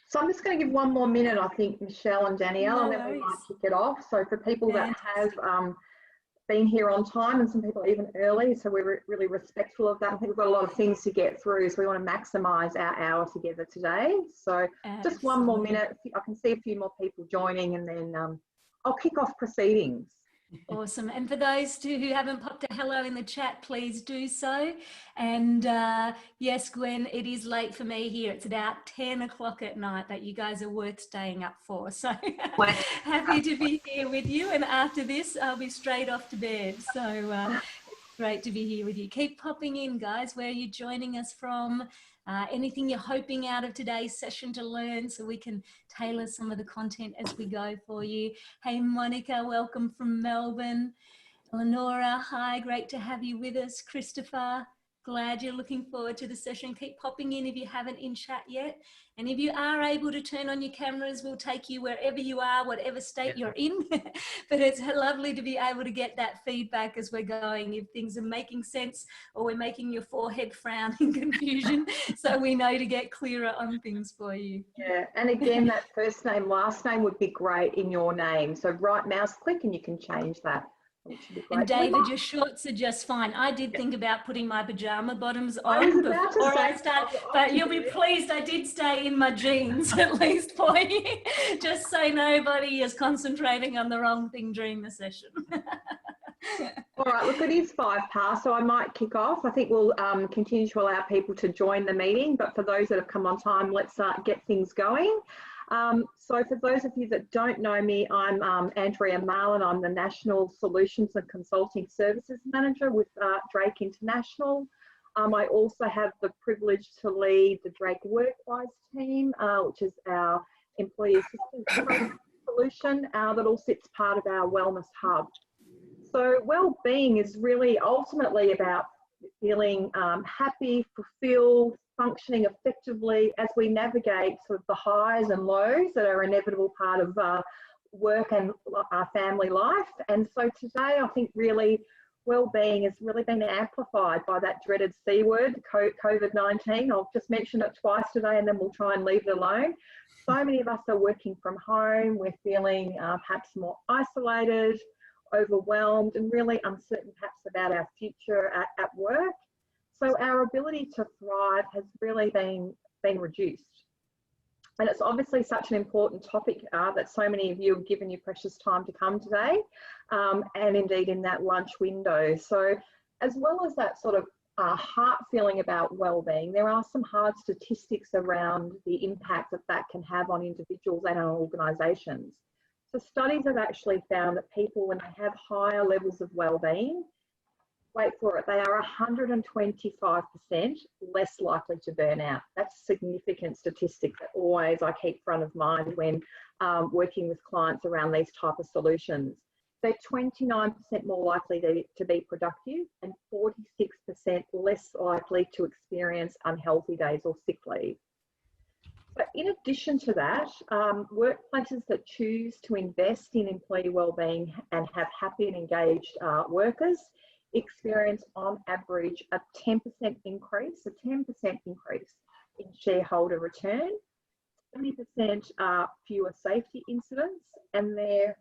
So I'm just going to give one more minute, I think, Michelle and Danielle, No and then we might worries. kick it off. So for people that have Fantastic. been here on time and some people even early, so we're really respectful of that. I think we've got a lot of things to get through, so we want to maximise our hour together today. So just one more Absolutely. minute. I can see a few more people joining, and then I'll kick off proceedings. Awesome. And for those who haven't popped a hello in the chat, please do so. And yes, Gwen, it is late for me here. It's about 10 o'clock at night, but you guys are worth staying up for. So happy to be here with you. And after this, I'll be straight off to bed. So it's great to be here with you. Keep popping in, guys. Where are you joining us from? Anything you're hoping out of today's session to learn so we can tailor some of the content as we go for you. Hey, Monica, welcome from Melbourne. Lenora, hi, great to have you with us. Christopher, glad you're looking forward to the session. Keep popping in if you haven't in chat yet. And if you are able to turn on your cameras, we'll take you wherever you are, whatever state you're in. But it's lovely to be able to get that feedback as we're going, if things are making sense or we're making your forehead frown in confusion, so we know to get clearer on things for you. Yeah, and again, that first name, last name would be great in your name. So right mouse click and you can change that. Which would be great. And David, your shorts are just fine. I did think about putting my pajama bottoms I was on about to before say, I start, but you'll be pleased I did stay in my jeans at least for you, just so nobody is concentrating on the wrong thing during the session. All right, look, it is 5 past, so I might kick off. I think we'll continue to allow people to join the meeting, but for those that have come on time, let's get things going. So for those of you that don't know me, I'm Andrea Marlin. I'm the National Solutions and Consulting Services Manager with Drake International. I also have the privilege to lead the Drake Workwise team, which is our employee assistance solution that all sits part of our wellness hub. So well-being is really ultimately about feeling happy, fulfilled, functioning effectively as we navigate sort of the highs and lows that are an inevitable part of work and our family life. And so today, I think really well-being has really been amplified by that dreaded C word, COVID-19. I'll just mention it twice today and then we'll try and leave it alone. So many of us are working from home. We're feeling perhaps more isolated, overwhelmed, and really uncertain perhaps about our future at work. So our ability to thrive has really been reduced. And it's obviously such an important topic that so many of you have given your precious time to come today, and indeed in that lunch window. So as well as that sort of heart feeling about well-being, there are some hard statistics around the impact that can have on individuals and on organisations. So studies have actually found that people, when they have higher levels of well-being, wait for it, they are 125% less likely to burn out. That's a significant statistic that always I keep front of mind when working with clients around these type of solutions. They're 29% more likely to be productive and 46% less likely to experience unhealthy days or sick leave. But in addition to that, workplaces that choose to invest in employee wellbeing and have happy and engaged workers experience on average a 10% increase, in shareholder return, 70% fewer safety incidents, and they're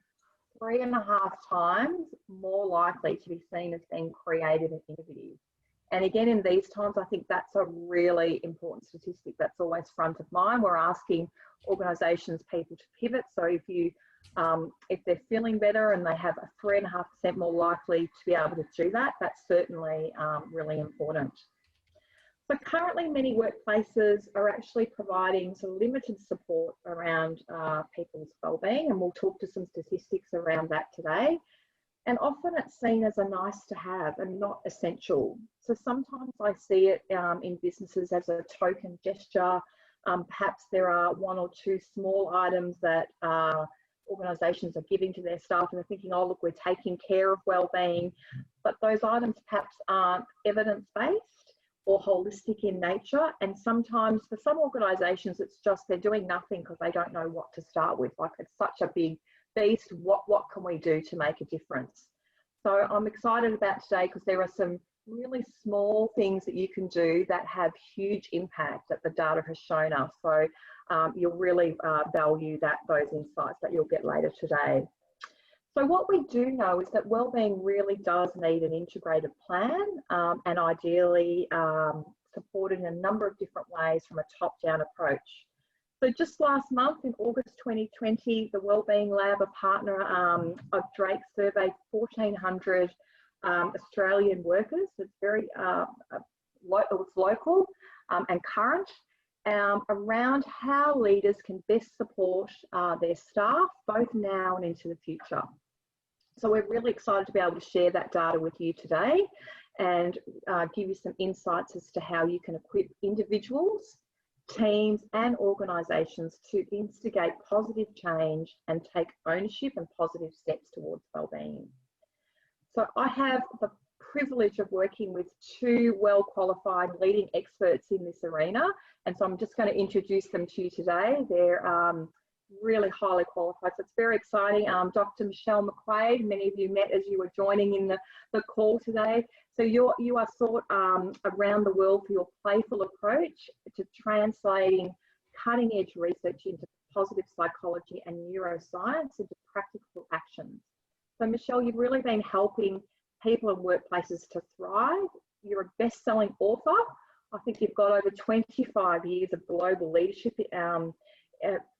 3.5 times more likely to be seen as being creative and innovative. And again, in these times, I think that's a really important statistic that's always front of mind. We're asking organisations, people to pivot. So if they're feeling better and they have a 3.5% more likely to be able to do that, that's certainly really important. So currently, many workplaces are actually providing some limited support around people's wellbeing, and we'll talk to some statistics around that today. And often it's seen as a nice to have and not essential. So sometimes I see it in businesses as a token gesture. Perhaps there are 1 or 2 small items that organisations are giving to their staff and they're thinking, oh, look, we're taking care of wellbeing. But those items perhaps aren't evidence-based or holistic in nature. And sometimes for some organisations, it's just they're doing nothing because they don't know what to start with. Like, it's such a big beast, what can we do to make a difference? So I'm excited about today because there are some really small things that you can do that have huge impact that the data has shown us. So you'll really value those insights that you'll get later today. So what we do know is that wellbeing really does need an integrated plan, and ideally supported in a number of different ways from a top-down approach. So just last month in August 2020, the Wellbeing Lab, a partner of Drake, surveyed 1,400 Australian workers. It's very, it was local and current, around how leaders can best support their staff, both now and into the future. So we're really excited to be able to share that data with you today and give you some insights as to how you can equip individuals, teams and organisations to instigate positive change and take ownership and positive steps towards wellbeing. So I have the privilege of working with two well-qualified leading experts in this arena, and so I'm just going to introduce them to you today. They're really highly qualified, so it's very exciting. Dr. Michelle McQuaid, many of you met as you were joining in the call today. So you are sought around the world for your playful approach to translating cutting-edge research into positive psychology and neuroscience into practical actions. So Michelle, you've really been helping people and workplaces to thrive. You're a best-selling author. I think you've got over 25 years of global leadership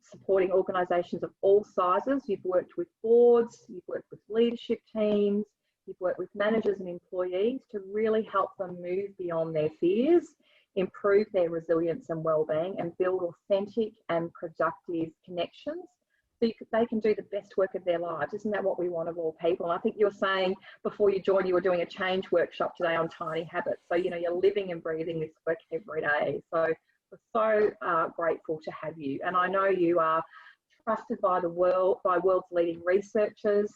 supporting organisations of all sizes. You've worked with boards, you've worked with leadership teams, you've worked with managers and employees to really help them move beyond their fears, improve their resilience and wellbeing, and build authentic and productive connections so they can do the best work of their lives. Isn't that what we want of all people? And I think you were saying before you joined, you were doing a change workshop today on tiny habits. So, you know, you're living and breathing this work every day. So we're so grateful to have you. And I know you are trusted by world's leading researchers,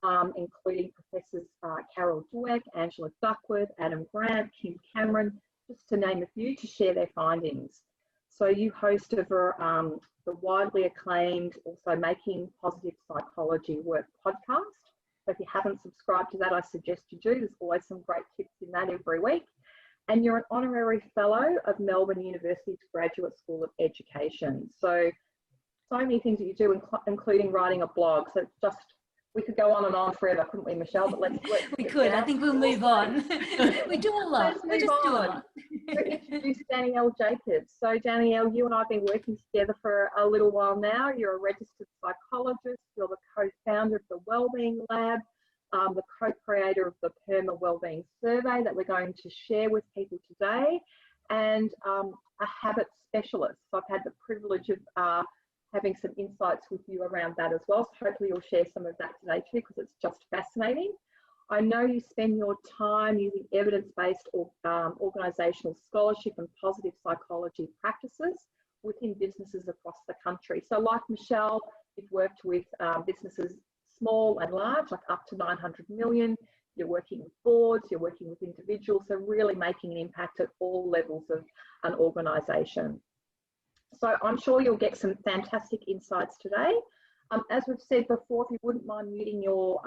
including Professors Carol Dweck, Angela Duckworth, Adam Grant, Kim Cameron, just to name a few, to share their findings. So you host over the widely acclaimed, also Making Positive Psychology Work podcast. So if you haven't subscribed to that, I suggest you do. There's always some great tips in that every week. And you're an honorary fellow of Melbourne University's Graduate School of Education. So many things that you do, including writing a blog. So it's just, we could go on and on forever, couldn't we, Michelle? But let's we could. I think we'll move on. We do a lot. We just do a lot. To introduce Danielle Jacobs. So Danielle, you and I have been working together for a little while now. You're a registered psychologist. You're the co-founder of the Wellbeing Lab, the co-creator of the PERMA Wellbeing Survey that we're going to share with people today, and a habit specialist. So I've had the privilege of having some insights with you around that as well. So hopefully you'll share some of that today too, because it's just fascinating. I know you spend your time using evidence-based or organisational scholarship and positive psychology practices within businesses across the country. So like Michelle, you've worked with businesses small and large, like up to 900 million. You're working with boards, you're working with individuals, so really making an impact at all levels of an organisation. So I'm sure you'll get some fantastic insights today. As we've said before, if you wouldn't mind muting your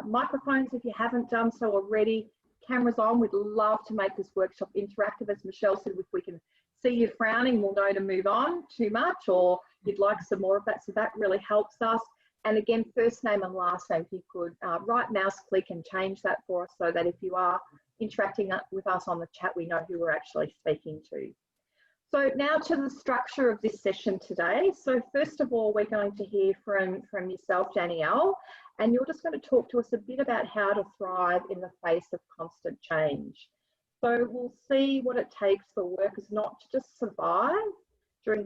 microphones if you haven't done so already. Cameras on. We'd love to make this workshop interactive. As Michelle said, if we can see you frowning, we'll know to move on too much, or you'd like some more of that. So that really helps us. And again, first name and last name, if you could right mouse click and change that for us so that if you are interacting with us on the chat, we know who we're actually speaking to. So now to the structure of this session today. So first of all, we're going to hear from yourself, Danielle, and you're just going to talk to us a bit about how to thrive in the face of constant change. So we'll see what it takes for workers not to just survive during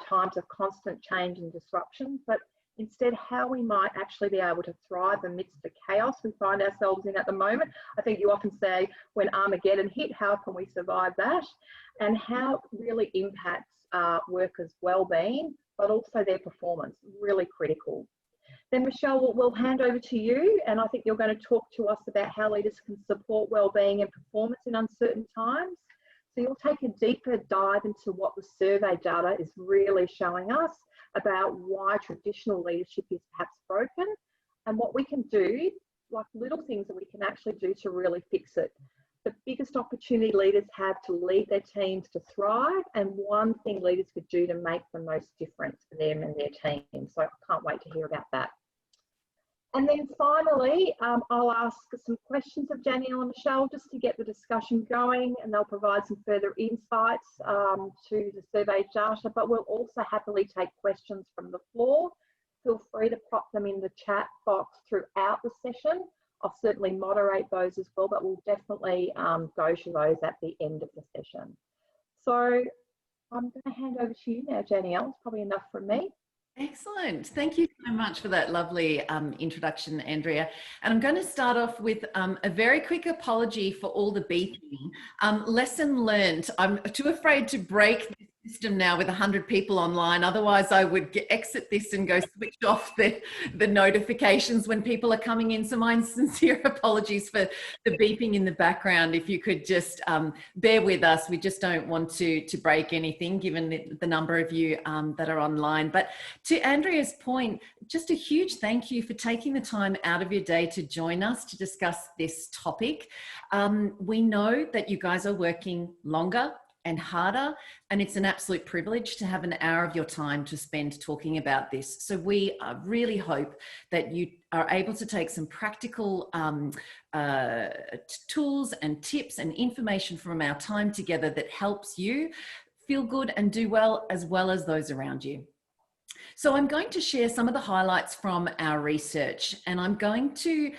times of constant change and disruption, but instead how we might actually be able to thrive amidst the chaos we find ourselves in at the moment. I think you often say, when Armageddon hit, how can we survive that? And how it really impacts workers' well-being, but also their performance, really critical. Then Michelle, we'll hand over to you, and I think you're going to talk to us about how leaders can support well-being and performance in uncertain times. So you'll take a deeper dive into what the survey data is really showing us about why traditional leadership is perhaps broken and what we can do like little things that we can actually do to really fix it. The biggest opportunity leaders have to lead their teams to thrive, and one thing leaders could do to make the most difference for them and their team. So I can't wait to hear about that. And then finally, I'll ask some questions of Danielle and Michelle just to get the discussion going, and they'll provide some further insights to the survey data, but we'll also happily take questions from the floor. Feel free to pop them in the chat box throughout the session. I'll certainly moderate those as well, but we'll definitely go to those at the end of the session. So I'm going to hand over to you now, Danielle. It's probably enough from me. Excellent. Thank you so much for that lovely introduction, Andrea. And I'm going to start off with a very quick apology for all the beeping. Lesson learned. I'm too afraid to break the system now with 100 people online. Otherwise, I would exit this and go switch off the notifications when people are coming in. So my sincere apologies for the beeping in the background. If you could just bear with us. We just don't want to break anything given the number of you that are online. But to Andrea's point, just a huge thank you for taking the time out of your day to join us to discuss this topic. We know that you guys are working longer and harder, and it's an absolute privilege to have an hour of your time to spend talking about this. So we really hope that you are able to take some practical tools and tips and information from our time together that helps you feel good and do well as those around you. So I'm going to share some of the highlights from our research, and I'm going to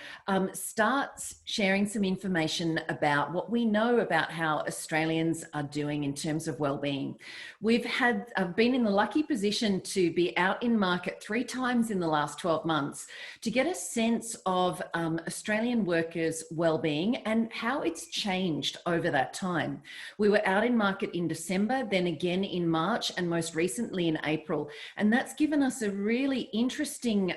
start sharing some information about what we know about how Australians are doing in terms of wellbeing. We've been in the lucky position to be out in market 3 times in the last 12 months to get a sense of Australian workers' wellbeing and how it's changed over that time. We were out in market in December, then again in March, and most recently in April, and that's given us a really interesting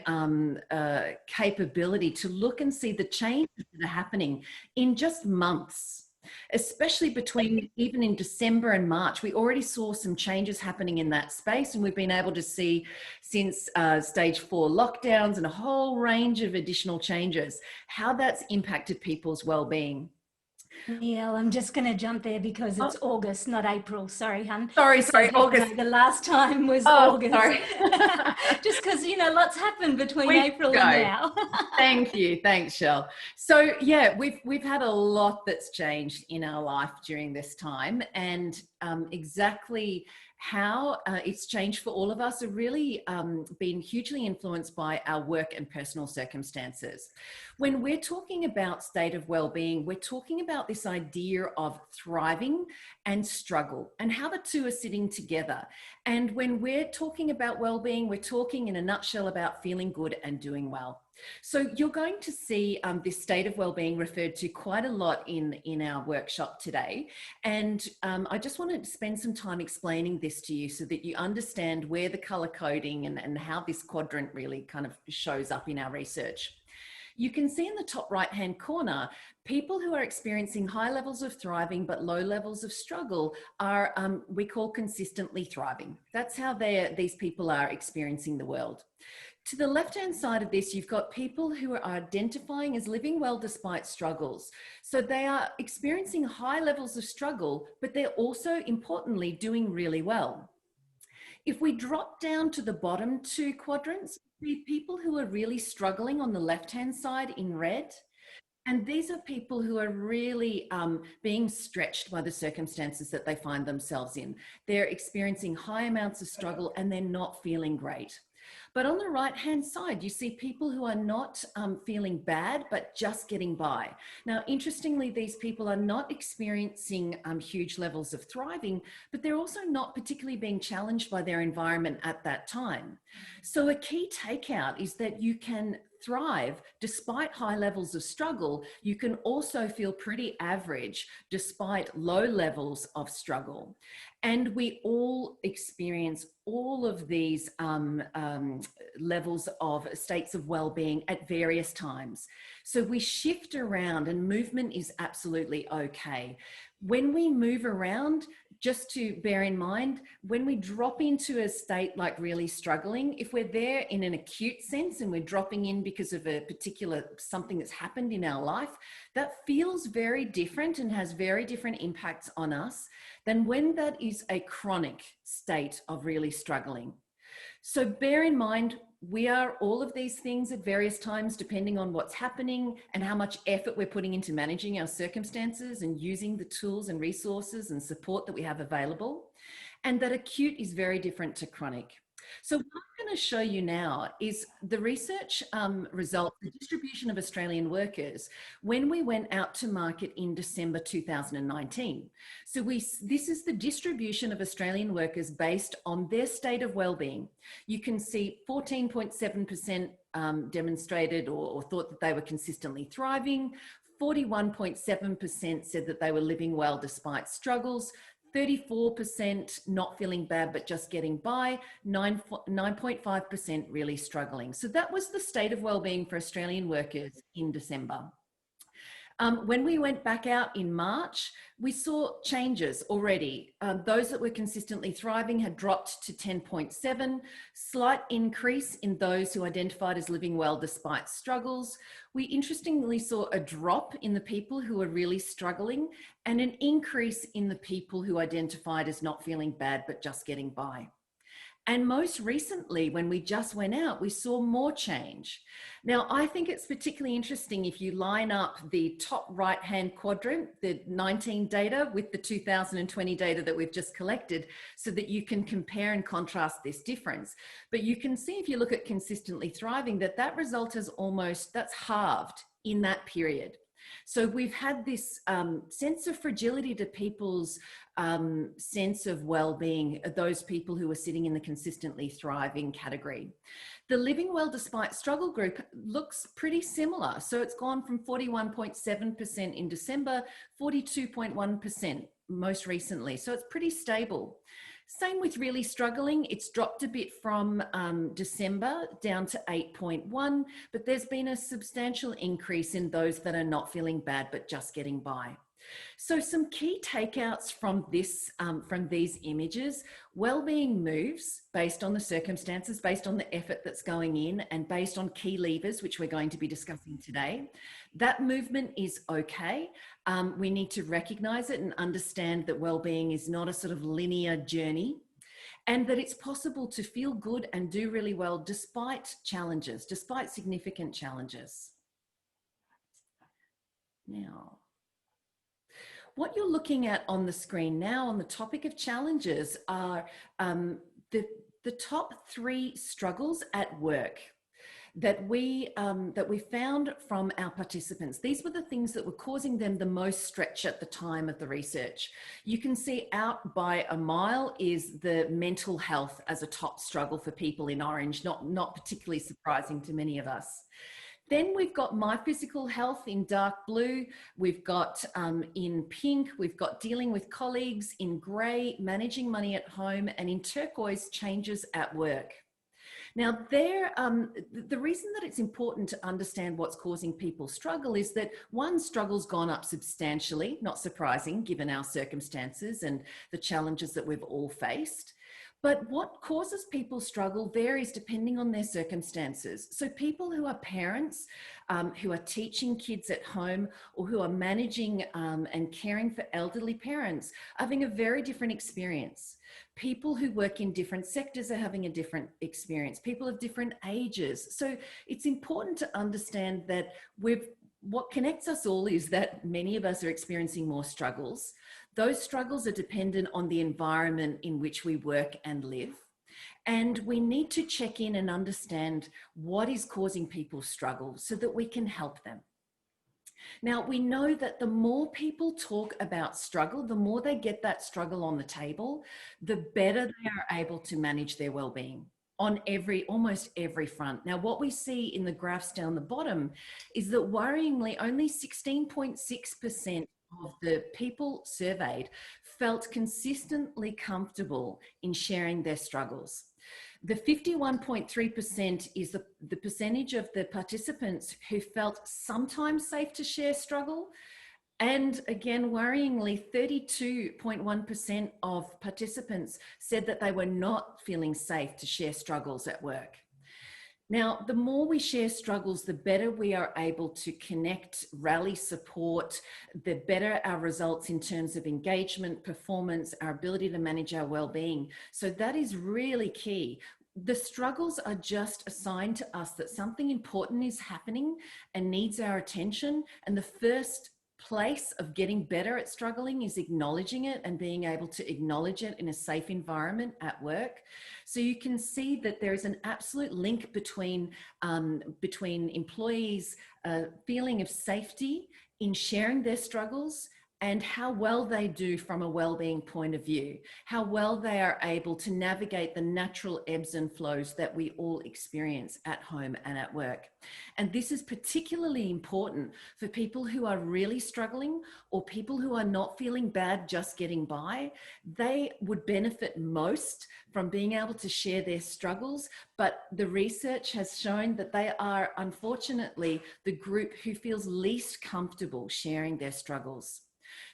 capability to look and see the changes that are happening in just months, especially between even in December and March. We already saw some changes happening in that space, and we've been able to see since stage 4 lockdowns and a whole range of additional changes, how that's impacted people's well-being. Neil, I'm just going to jump there because it's August, not April. Sorry, hun. Sorry, August. The last time was August. Sorry. Just because, you know, lots happened between April and now. Thank you. Thanks, Shell. So yeah, we've had a lot that's changed in our life during this time, and exactly how it's changed for all of us have really been hugely influenced by our work and personal circumstances. When we're talking about state of well-being, we're talking about this idea of thriving and struggle and how the two are sitting together. And when we're talking about well-being, we're talking in a nutshell about feeling good and doing well. So you're going to see this state of well-being referred to quite a lot in our workshop today. And I just wanted to spend some time explaining this to you so that you understand where the color coding and how this quadrant really kind of shows up in our research. You can see in the top right-hand corner, people who are experiencing high levels of thriving but low levels of struggle are, we call consistently thriving. That's how these people are experiencing the world. To the left-hand side of this, you've got people who are identifying as living well despite struggles. So they are experiencing high levels of struggle, but they're also importantly doing really well. If we drop down to the bottom 2 quadrants, the people who are really struggling on the left-hand side in red, and these are people who are really being stretched by the circumstances that they find themselves in. They're experiencing high amounts of struggle and they're not feeling great. But on the right-hand side, you see people who are not feeling bad, but just getting by. Now, interestingly, these people are not experiencing huge levels of thriving, but they're also not particularly being challenged by their environment at that time. So a key takeout is that you can thrive despite high levels of struggle. You can also feel pretty average despite low levels of struggle. And we all experience all of these levels of states of well-being at various times. So we shift around, and movement is absolutely okay. When we move around, just to bear in mind, when we drop into a state like really struggling, if we're there in an acute sense and we're dropping in because of a particular something that's happened in our life, that feels very different and has very different impacts on us than when that is a chronic state of really struggling. So bear in mind, we are all of these things at various times, depending on what's happening and how much effort we're putting into managing our circumstances and using the tools and resources and support that we have available. And that acute is very different to chronic. So what I'm going to show you now is the research result, the distribution of Australian workers when we went out to market in December 2019. So this is the distribution of Australian workers based on their state of well-being. You can see 14.7% demonstrated or thought that they were consistently thriving. 41.7% said that they were living well despite struggles. 34% not feeling bad but just getting by, 9.5% really struggling. So that was the state of well-being for Australian workers in December. When we went back out in March, we saw changes already. Those that were consistently thriving had dropped to 10.7, slight increase in those who identified as living well despite struggles. We interestingly saw a drop in the people who were really struggling and an increase in the people who identified as not feeling bad but just getting by. And most recently, when we just went out, we saw more change. Now, I think it's particularly interesting if you line up the top right-hand quadrant, the 19 data with the 2020 data that we've just collected, so that you can compare and contrast this difference. But you can see if you look at consistently thriving, that result is that's halved in that period. So we've had this sense of fragility to people's sense of well-being, those people who are sitting in the consistently thriving category. The living well despite struggle group looks pretty similar. So it's gone from 41.7% in December, 42.1% most recently. So it's pretty stable. Same with really struggling. It's dropped a bit from December down to 8.1, but there's been a substantial increase in those that are not feeling bad, but just getting by. So some key takeouts from these images: well-being moves based on the circumstances, based on the effort that's going in, and based on key levers, which we're going to be discussing today. That movement is okay. We need to recognize it and understand that well-being is not a sort of linear journey, and that it's possible to feel good and do really well despite challenges, despite significant challenges. Now, what you're looking at on the screen now on the topic of challenges are the top 3 struggles at work that we found from our participants. These were the things that were causing them the most stretch at the time of the research. You can see out by a mile is the mental health as a top struggle for people in orange, not particularly surprising to many of us. Then we've got my physical health in dark blue. We've got in pink, we've got dealing with colleagues, in grey, managing money at home, and in turquoise, changes at work. Now, the reason that it's important to understand what's causing people struggle is that one, struggle's gone up substantially, not surprising given our circumstances and the challenges that we've all faced. But what causes people struggle varies depending on their circumstances. So people who are parents, who are teaching kids at home, or who are managing and caring for elderly parents are having a very different experience. People who work in different sectors are having a different experience. People of different ages. So it's important to understand that what connects us all is that many of us are experiencing more struggles. Those struggles are dependent on the environment in which we work and live. And we need to check in and understand what is causing people struggle so that we can help them. Now, we know that the more people talk about struggle, the more they get that struggle on the table, the better they are able to manage their well-being on almost every front. Now, what we see in the graphs down the bottom is that worryingly only 16.6% of the people surveyed felt consistently comfortable in sharing their struggles. The 51.3% is the percentage of the participants who felt sometimes safe to share struggle, And again, worryingly, 32.1% of participants said that they were not feeling safe to share struggles at work. Now, the more we share struggles, the better we are able to connect, rally support, the better our results in terms of engagement, performance, our ability to manage our well-being. So that is really key. The struggles are just a sign to us that something important is happening and needs our attention. And the first place of getting better at struggling is acknowledging it and being able to acknowledge it in a safe environment at work. So you can see that there is an absolute link between employees' feeling of safety in sharing their struggles and how well they do from a well-being point of view, how well they are able to navigate the natural ebbs and flows that we all experience at home and at work. And this is particularly important for people who are really struggling or people who are not feeling bad just getting by. They would benefit most from being able to share their struggles, but the research has shown that they are unfortunately the group who feels least comfortable sharing their struggles.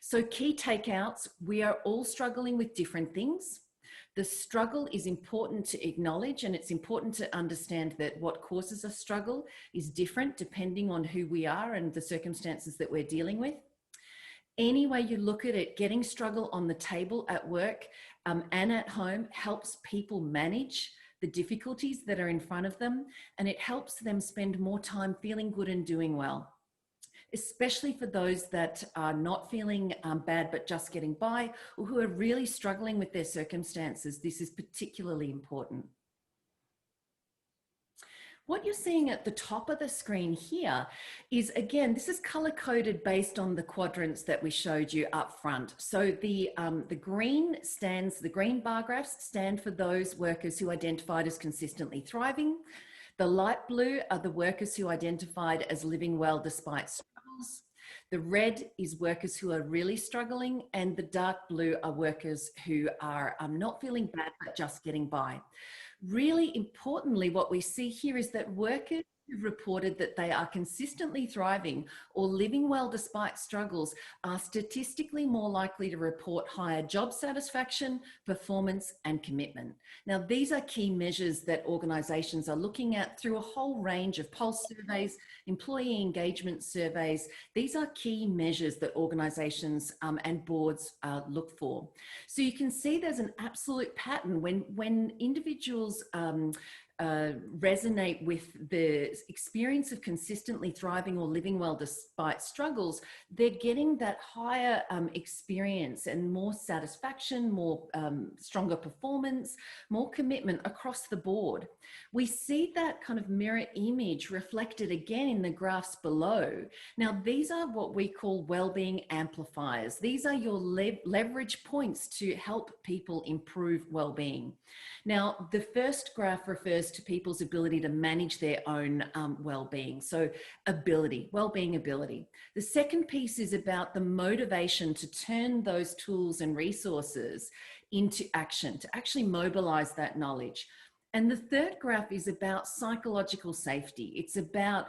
So key takeouts, we are all struggling with different things. The struggle is important to acknowledge, and it's important to understand that what causes a struggle is different depending on who we are and the circumstances that we're dealing with. Any way you look at it, getting struggle on the table at work and at home helps people manage the difficulties that are in front of them, and it helps them spend more time feeling good and doing well. Especially for those that are not feeling bad but just getting by, or who are really struggling with their circumstances, this is particularly important. What you're seeing at the top of the screen here is, again, this is color-coded based on the quadrants that we showed you up front. So the green bar graphs stand for those workers who identified as consistently thriving. The light blue are the workers who identified as living well despite struggles. The red is workers who are really struggling, and the dark blue are workers who are not feeling bad but just getting by. Really importantly, what we see here is that workers who've reported that they are consistently thriving or living well despite struggles are statistically more likely to report higher job satisfaction, performance, and commitment. Now, these are key measures that organisations are looking at through a whole range of pulse surveys, employee engagement surveys. These are key measures that organisations and boards look for. So you can see there's an absolute pattern when individuals resonate with the experience of consistently thriving or living well despite struggles, they're getting that higher experience and more satisfaction, more stronger performance, more commitment across the board. We see that kind of mirror image reflected again in the graphs below. Now, these are what we call wellbeing amplifiers. These are your leverage points to help people improve wellbeing. Now, the first graph refers to people's ability to manage their own well-being. So well-being ability. The second piece is about the motivation to turn those tools and resources into action, to actually mobilize that knowledge. And the third graph is about psychological safety. It's about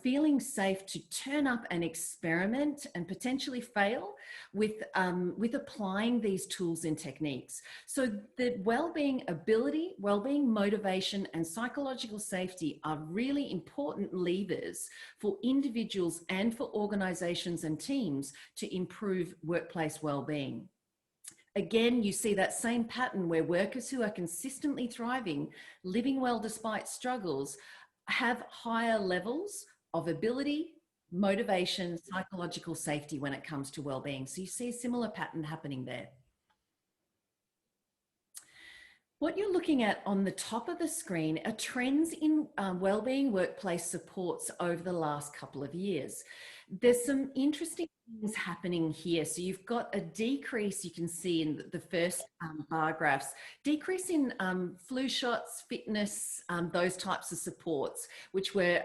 feeling safe to turn up and experiment and potentially fail with applying these tools and techniques. So the wellbeing ability, wellbeing motivation, and psychological safety are really important levers for individuals and for organizations and teams to improve workplace wellbeing. Again, you see that same pattern where workers who are consistently thriving, living well despite struggles, have higher levels of ability, motivation, psychological safety when it comes to well-being. So you see a similar pattern happening there. What you're looking at on the top of the screen are trends in wellbeing workplace supports over the last couple of years. There's some interesting things happening here. So you've got a decrease, you can see in the first bar graphs, decrease in flu shots, fitness, those types of supports, which were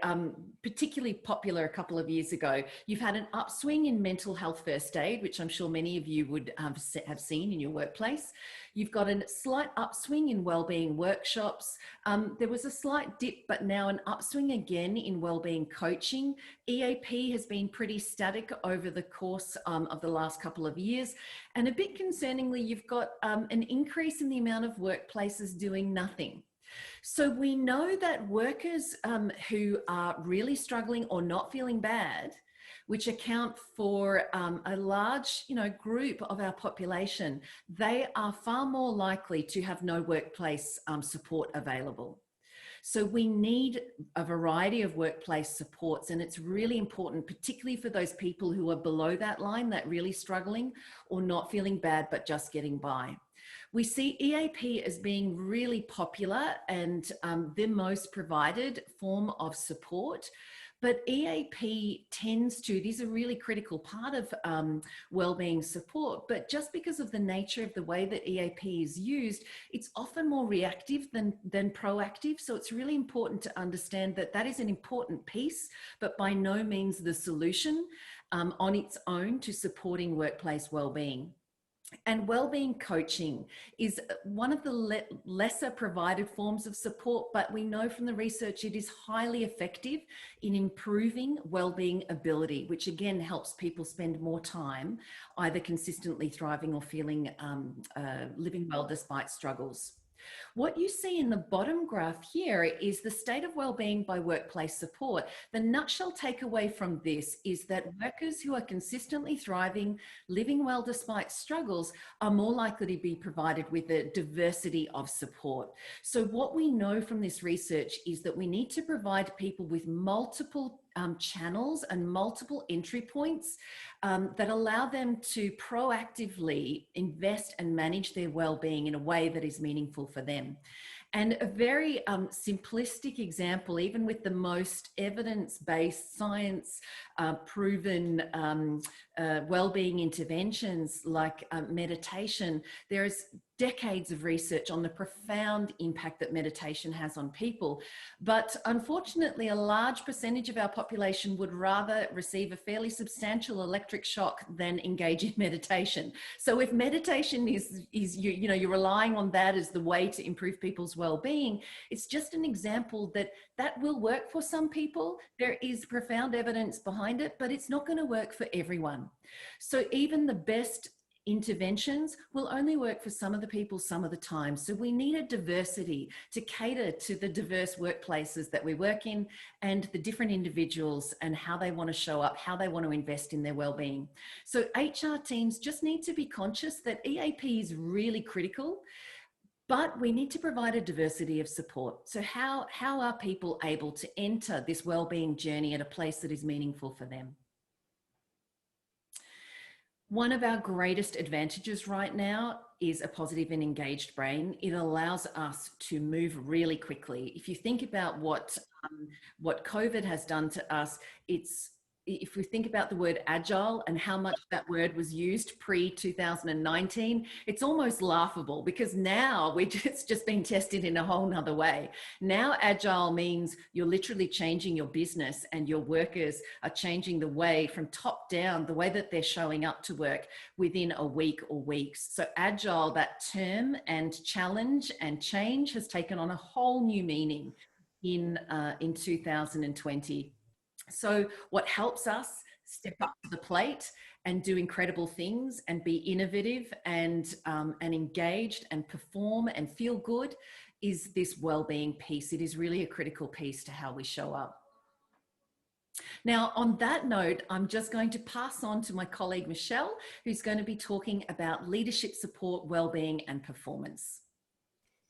particularly popular a couple of years ago. You've had an upswing in mental health first aid, which I'm sure many of you would have seen in your workplace. You've got a slight upswing in wellbeing workshops. There was a slight dip, but now an upswing again in wellbeing coaching. EAP has been pretty static over the course of the last couple of years. And a bit concerningly, you've got an increase in the amount of workplaces doing nothing. So we know that workers who are really struggling or not feeling bad, which account for a large, group of our population, they are far more likely to have no workplace support available. So we need a variety of workplace supports, and it's really important, particularly for those people who are below that line, that really struggling or not feeling bad, but just getting by. We see EAP as being really popular and the most provided form of support. But EAP tends to, it is a really critical part of wellbeing support, but just because of the nature of the way that EAP is used, it's often more reactive than proactive. So it's really important to understand that that is an important piece, but by no means the solution on its own to supporting workplace wellbeing. And wellbeing coaching is one of the lesser provided forms of support, but we know from the research it is highly effective in improving wellbeing ability, which again helps people spend more time either consistently thriving or feeling living well despite struggles. What you see in the bottom graph here is the state of wellbeing by workplace support. The nutshell takeaway from this is that workers who are consistently thriving, living well despite struggles, are more likely to be provided with a diversity of support. So what we know from this research is that we need to provide people with multiple channels and multiple entry points that allow them to proactively invest and manage their well-being in a way that is meaningful for them. And a very simplistic example, even with the most evidence-based, science-proven well-being interventions like meditation, there is decades of research on the profound impact that meditation has on people. But unfortunately, a large percentage of our population would rather receive a fairly substantial electric shock than engage in meditation. So if meditation is you're relying on that as the way to improve people's well-being, it's just an example that will work for some people. There is profound evidence behind it, but it's not going to work for everyone. So even the best interventions will only work for some of the people some of the time. So we need a diversity to cater to the diverse workplaces that we work in and the different individuals and how they want to show up, how they want to invest in their well-being. So HR teams just need to be conscious that EAP is really critical, but we need to provide a diversity of support. So how are people able to enter this well-being journey at a place that is meaningful for them? One of our greatest advantages right now is a positive and engaged brain. It allows us to move really quickly. If you think about what COVID has done to us, if we think about the word agile and how much that word was used pre-2019, it's almost laughable because now it's just been tested in a whole nother way. Now agile means you're literally changing your business and your workers are changing the way from top down, the way that they're showing up to work within a week or weeks. So agile, that term and challenge and change has taken on a whole new meaning in 2020. So what helps us step up to the plate and do incredible things and be innovative and engaged and perform and feel good is this well-being piece. It is really a critical piece to how we show up. Now, on that note, I'm just going to pass on to my colleague, Michelle, who's going to be talking about leadership support, well-being and performance.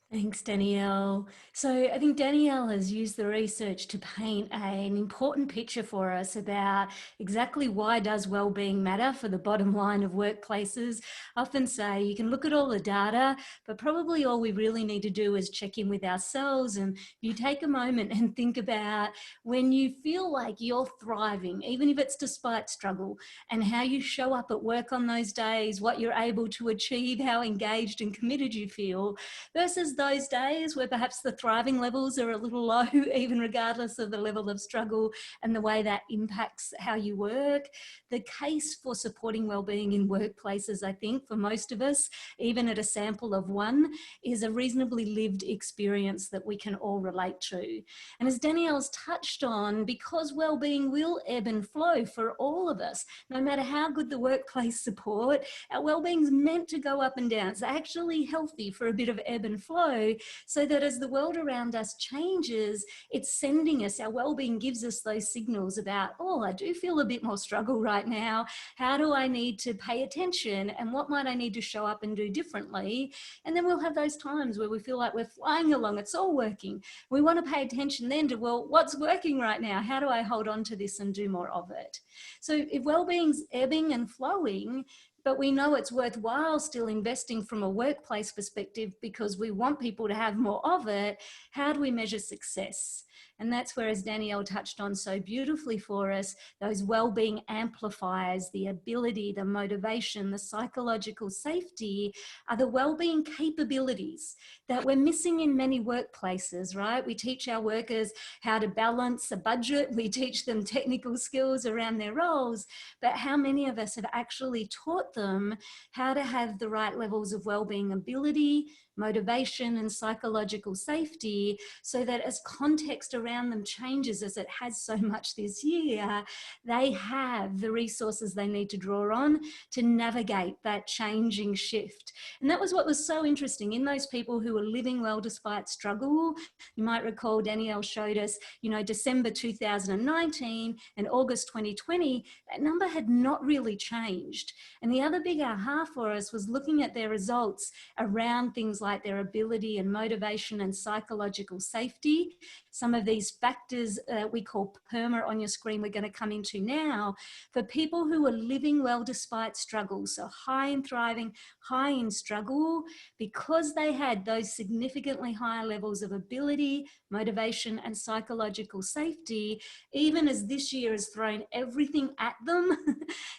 Thanks, Danielle. So I think Danielle has used the research to paint an important picture for us about exactly why does wellbeing matter for the bottom line of workplaces. I often say you can look at all the data, but probably all we really need to do is check in with ourselves. And you take a moment and think about when you feel like you're thriving, even if it's despite struggle, and how you show up at work on those days, what you're able to achieve, how engaged and committed you feel, versus those days where perhaps the thriving levels are a little low, even regardless of the level of struggle and the way that impacts how you work. The case for supporting wellbeing in workplaces, I think, for most of us, even at a sample of one, is a reasonably lived experience that we can all relate to. And as Danielle's touched on, because wellbeing will ebb and flow for all of us, no matter how good the workplace support, our wellbeing's meant to go up and down. It's actually healthy for a bit of ebb and flow, so that as the world around us changes, it's sending us, our wellbeing gives us those signals about, oh, I do feel a bit more struggle right now. How do I need to pay attention, and what might I need to show up and do differently? And then we'll have those times where we feel like we're flying along, it's all working. We want to pay attention then to, well, what's working right now? How do I hold on to this and do more of it? So if wellbeing's ebbing and flowing, but we know it's worthwhile still investing from a workplace perspective because we want people to have more of it, how do we measure success? And that's where, as Danielle touched on so beautifully for us, those wellbeing amplifiers, the ability, the motivation, the psychological safety are the wellbeing capabilities that we're missing in many workplaces, right? We teach our workers how to balance a budget. We teach them technical skills around their roles, but how many of us have actually taught them how to have the right levels of wellbeing ability, motivation, and psychological safety, so that as context around them changes, as it has so much this year, they have the resources they need to draw on to navigate that changing shift. And that was what was so interesting in those people who were living well despite struggle. You might recall Danielle showed us, you know, December 2019 and August 2020, that number had not really changed. And the other big aha for us was looking at their results around things like their ability and motivation and psychological safety. Some of these factors we call PERMA on your screen we're going to come into now, for people who are living well despite struggle, so high in thriving, high in struggle, because they had those significantly higher levels of ability, motivation, and psychological safety, even as this year has thrown everything at them,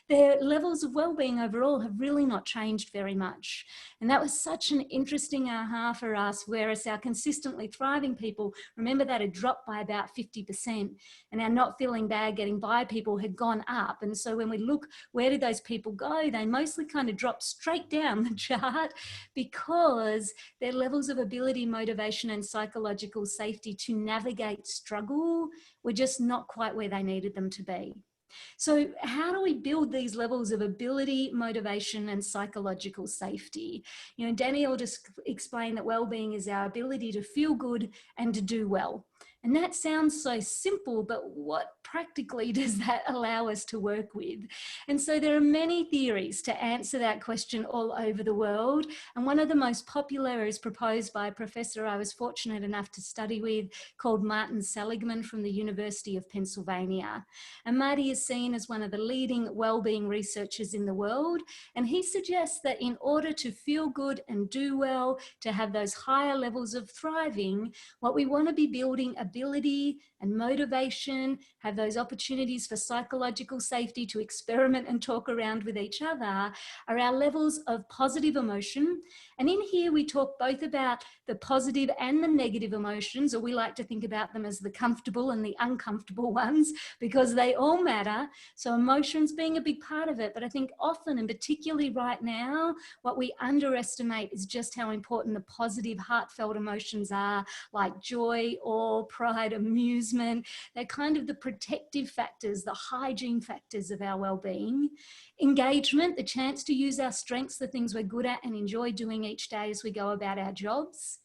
their levels of well-being overall have really not changed very much. And that was such an interesting aha for us, whereas our consistently thriving people, remember that had dropped by about 50%, and our not feeling bad getting by people had gone up. And so when we look, where did those people go? They mostly kind of dropped straight down the chart because their levels of ability, motivation, and psychological safety to navigate struggle were just not quite where they needed them to be. So how do we build these levels of ability, motivation, and psychological safety? You know, Danielle just explained that well-being is our ability to feel good and to do well. And that sounds so simple, but what practically does that allow us to work with? And so there are many theories to answer that question all over the world. And one of the most popular is proposed by a professor I was fortunate enough to study with, called Martin Seligman from the University of Pennsylvania. And Marty is seen as one of the leading wellbeing researchers in the world. And he suggests that in order to feel good and do well, to have those higher levels of thriving, what we want to be building ability and motivation, have those opportunities for psychological safety to experiment and talk around with each other, are our levels of positive emotion. And in here we talk both about the positive and the negative emotions, or we like to think about them as the comfortable and the uncomfortable ones, because they all matter. So emotions being a big part of it. But I think often, and particularly right now, what we underestimate is just how important the positive, heartfelt emotions are, like joy, awe, pride, amusement. They're kind of the protective factors, the hygiene factors of our well-being. Engagement, the chance to use our strengths, the things we're good at and enjoy doing each day as we go about our jobs.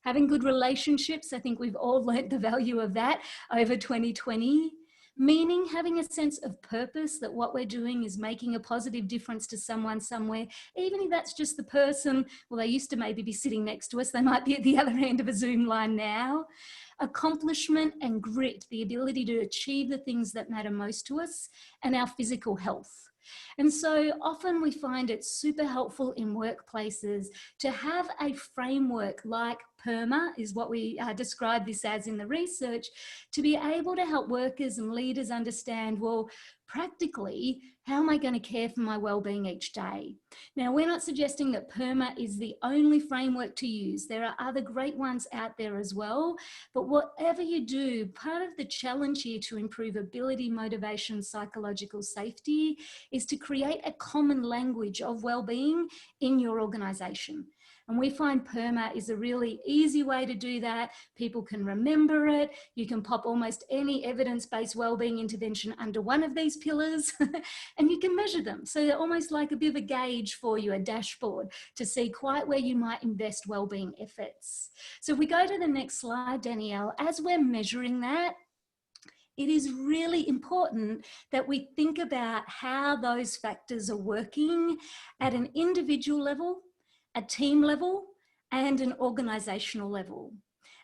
Having good relationships, I think we've all learnt the value of that over 2020. Meaning, having a sense of purpose, that what we're doing is making a positive difference to someone somewhere, even if that's just the person, well, they used to maybe be sitting next to us, they might be at the other end of a Zoom line now. Accomplishment and grit, the ability to achieve the things that matter most to us, and our physical health. And so often we find it super helpful in workplaces to have a framework like PERMA is what we describe this as in the research, to be able to help workers and leaders understand, well, practically, how am I going to care for my well-being each day? Now, we're not suggesting that PERMA is the only framework to use. There are other great ones out there as well. But whatever you do, part of the challenge here to improve ability, motivation, psychological safety is to create a common language of well-being in your organisation. And we find PERMA is a really easy way to do that. People can remember it. You can pop almost any evidence-based wellbeing intervention under one of these pillars and you can measure them. So they're almost like a bit of a gauge for you, a dashboard, to see quite where you might invest wellbeing efforts. So if we go to the next slide, Danielle, as we're measuring that, it is really important that we think about how those factors are working at an individual level, a team level, and an organisational level.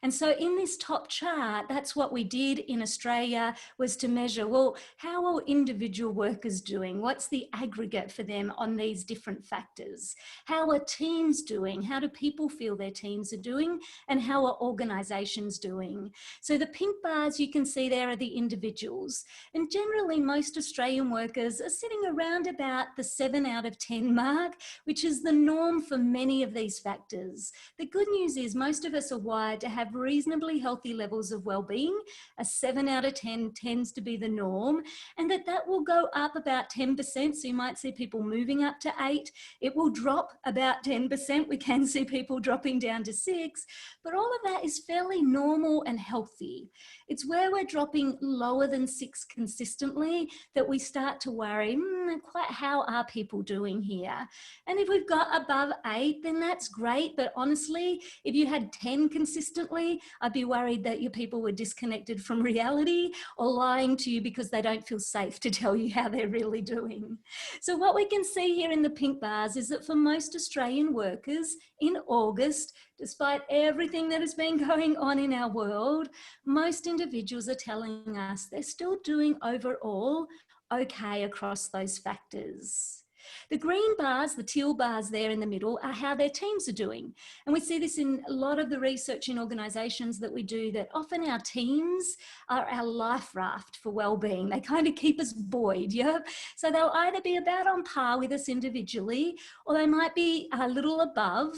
And so in this top chart, that's what we did in Australia, was to measure, well, how are individual workers doing? What's the aggregate for them on these different factors? How are teams doing? How do people feel their teams are doing? And how are organisations doing? So the pink bars you can see there are the individuals. And generally, most Australian workers are sitting around about the 7 out of 10 mark, which is the norm for many of these factors. The good news is most of us are wired to have reasonably healthy levels of well-being. A 7 out of 10 tends to be the norm, and that will go up about 10%. So you might see people moving up to 8. It will drop about 10%. We can see people dropping down to 6, but all of that is fairly normal and healthy. It's where we're dropping lower than 6 consistently that we start to worry, quite how are people doing here? And if we've got above 8, then that's great. But honestly, if you had 10 consistently, I'd be worried that your people were disconnected from reality or lying to you because they don't feel safe to tell you how they're really doing. So what we can see here in the pink bars is that for most Australian workers in August, despite everything that has been going on in our world, most individuals are telling us they're still doing overall okay across those factors. The green bars, the teal bars there in the middle, are how their teams are doing. And we see this in a lot of the research in organisations that we do, that often our teams are our life raft for wellbeing. They kind of keep us buoyed, yeah? So they'll either be about on par with us individually, or they might be a little above.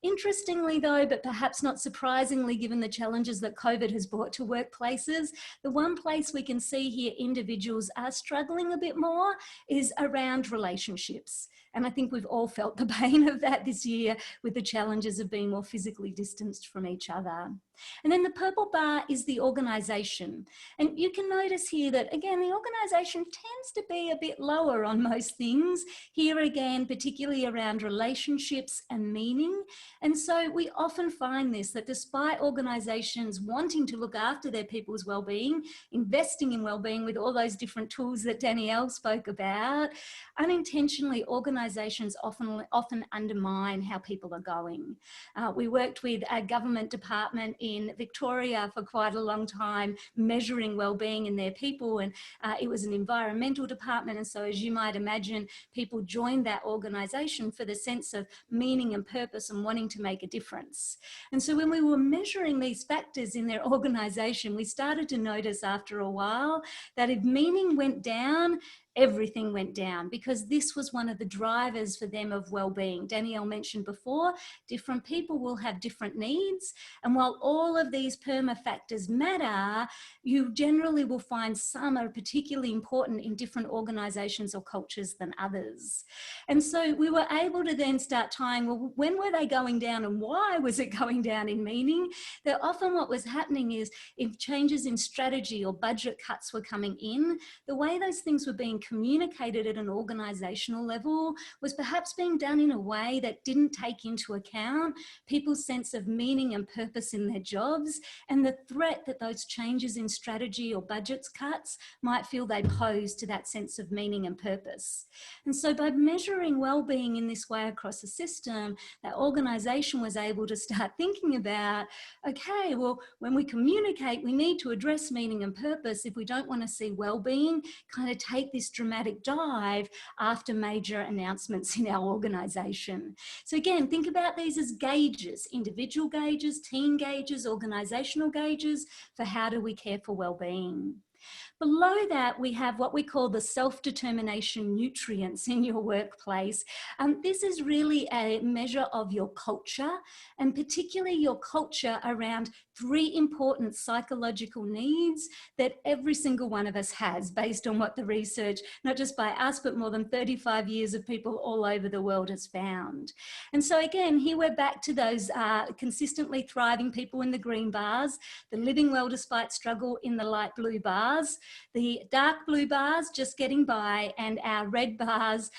Interestingly though, but perhaps not surprisingly given the challenges that COVID has brought to workplaces, the one place we can see here individuals are struggling a bit more is around relationships. And I think we've all felt the pain of that this year with the challenges of being more physically distanced from each other. And then the purple bar is the organisation. And you can notice here that, again, the organisation tends to be a bit lower on most things. Here again, particularly around relationships and meaning. And so we often find this, that despite organisations wanting to look after their people's wellbeing, investing in wellbeing with all those different tools that Danielle spoke about, unintentionally organisations often undermine how people are going. We worked with a government department in Victoria for quite a long time, measuring wellbeing in their people, and it was an environmental department, and so as you might imagine, people joined that organisation for the sense of meaning and purpose and wanting to make a difference. And so when we were measuring these factors in their organisation, we started to notice after a while that if meaning went down, everything went down, because this was one of the drivers for them of well-being. Danielle mentioned before, different people will have different needs, and while all of these PERMA factors matter, you generally will find some are particularly important in different organisations or cultures than others. And so we were able to then start tying, well, when were they going down and why was it going down in meaning? That often what was happening is if changes in strategy or budget cuts were coming in, the way those things were being communicated at an organisational level was perhaps being done in a way that didn't take into account people's sense of meaning and purpose in their jobs and the threat that those changes in strategy or budgets cuts might feel they pose to that sense of meaning and purpose. And so by measuring wellbeing in this way across the system, that organisation was able to start thinking about, okay, well, when we communicate, we need to address meaning and purpose if we don't want to see wellbeing kind of take this dramatic dive after major announcements in our organisation. So again, think about these as gauges, individual gauges, team gauges, organisational gauges for how do we care for well-being. Below that, we have what we call the self-determination nutrients in your workplace. This is really a measure of your culture, and particularly your culture around 3 important psychological needs that every single one of us has, based on what the research, not just by us, but more than 35 years of people all over the world has found. And so again, here we're back to those consistently thriving people in the green bars, the living well despite struggle in the light blue bars, the dark blue bars just getting by, and our red bars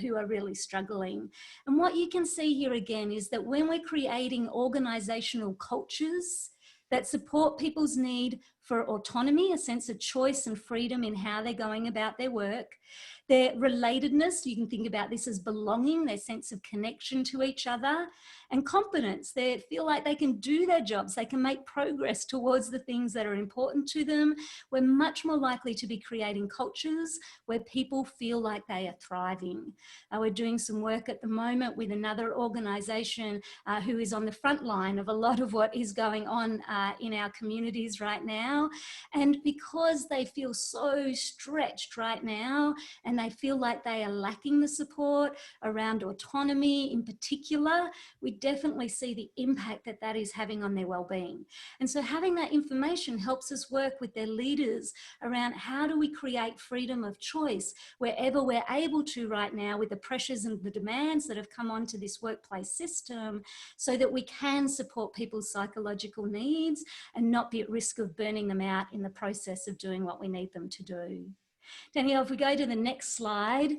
who are really struggling. And what you can see here again is that when we're creating organisational cultures that support people's need for autonomy, a sense of choice and freedom in how they're going about their work, their relatedness, you can think about this as belonging, their sense of connection to each other, and competence. They feel like they can do their jobs, they can make progress towards the things that are important to them. We're much more likely to be creating cultures where people feel like they are thriving. We're doing some work at the moment with another organisation who is on the front line of a lot of what is going on in our communities right now. And because they feel so stretched right now, and they feel like they are lacking the support around autonomy in particular, we definitely see the impact that that is having on their well-being. And so having that information helps us work with their leaders around how do we create freedom of choice wherever we're able to right now with the pressures and the demands that have come onto this workplace system, so that we can support people's psychological needs and not be at risk of burning them out in the process of doing what we need them to do. Danielle, if we go to the next slide.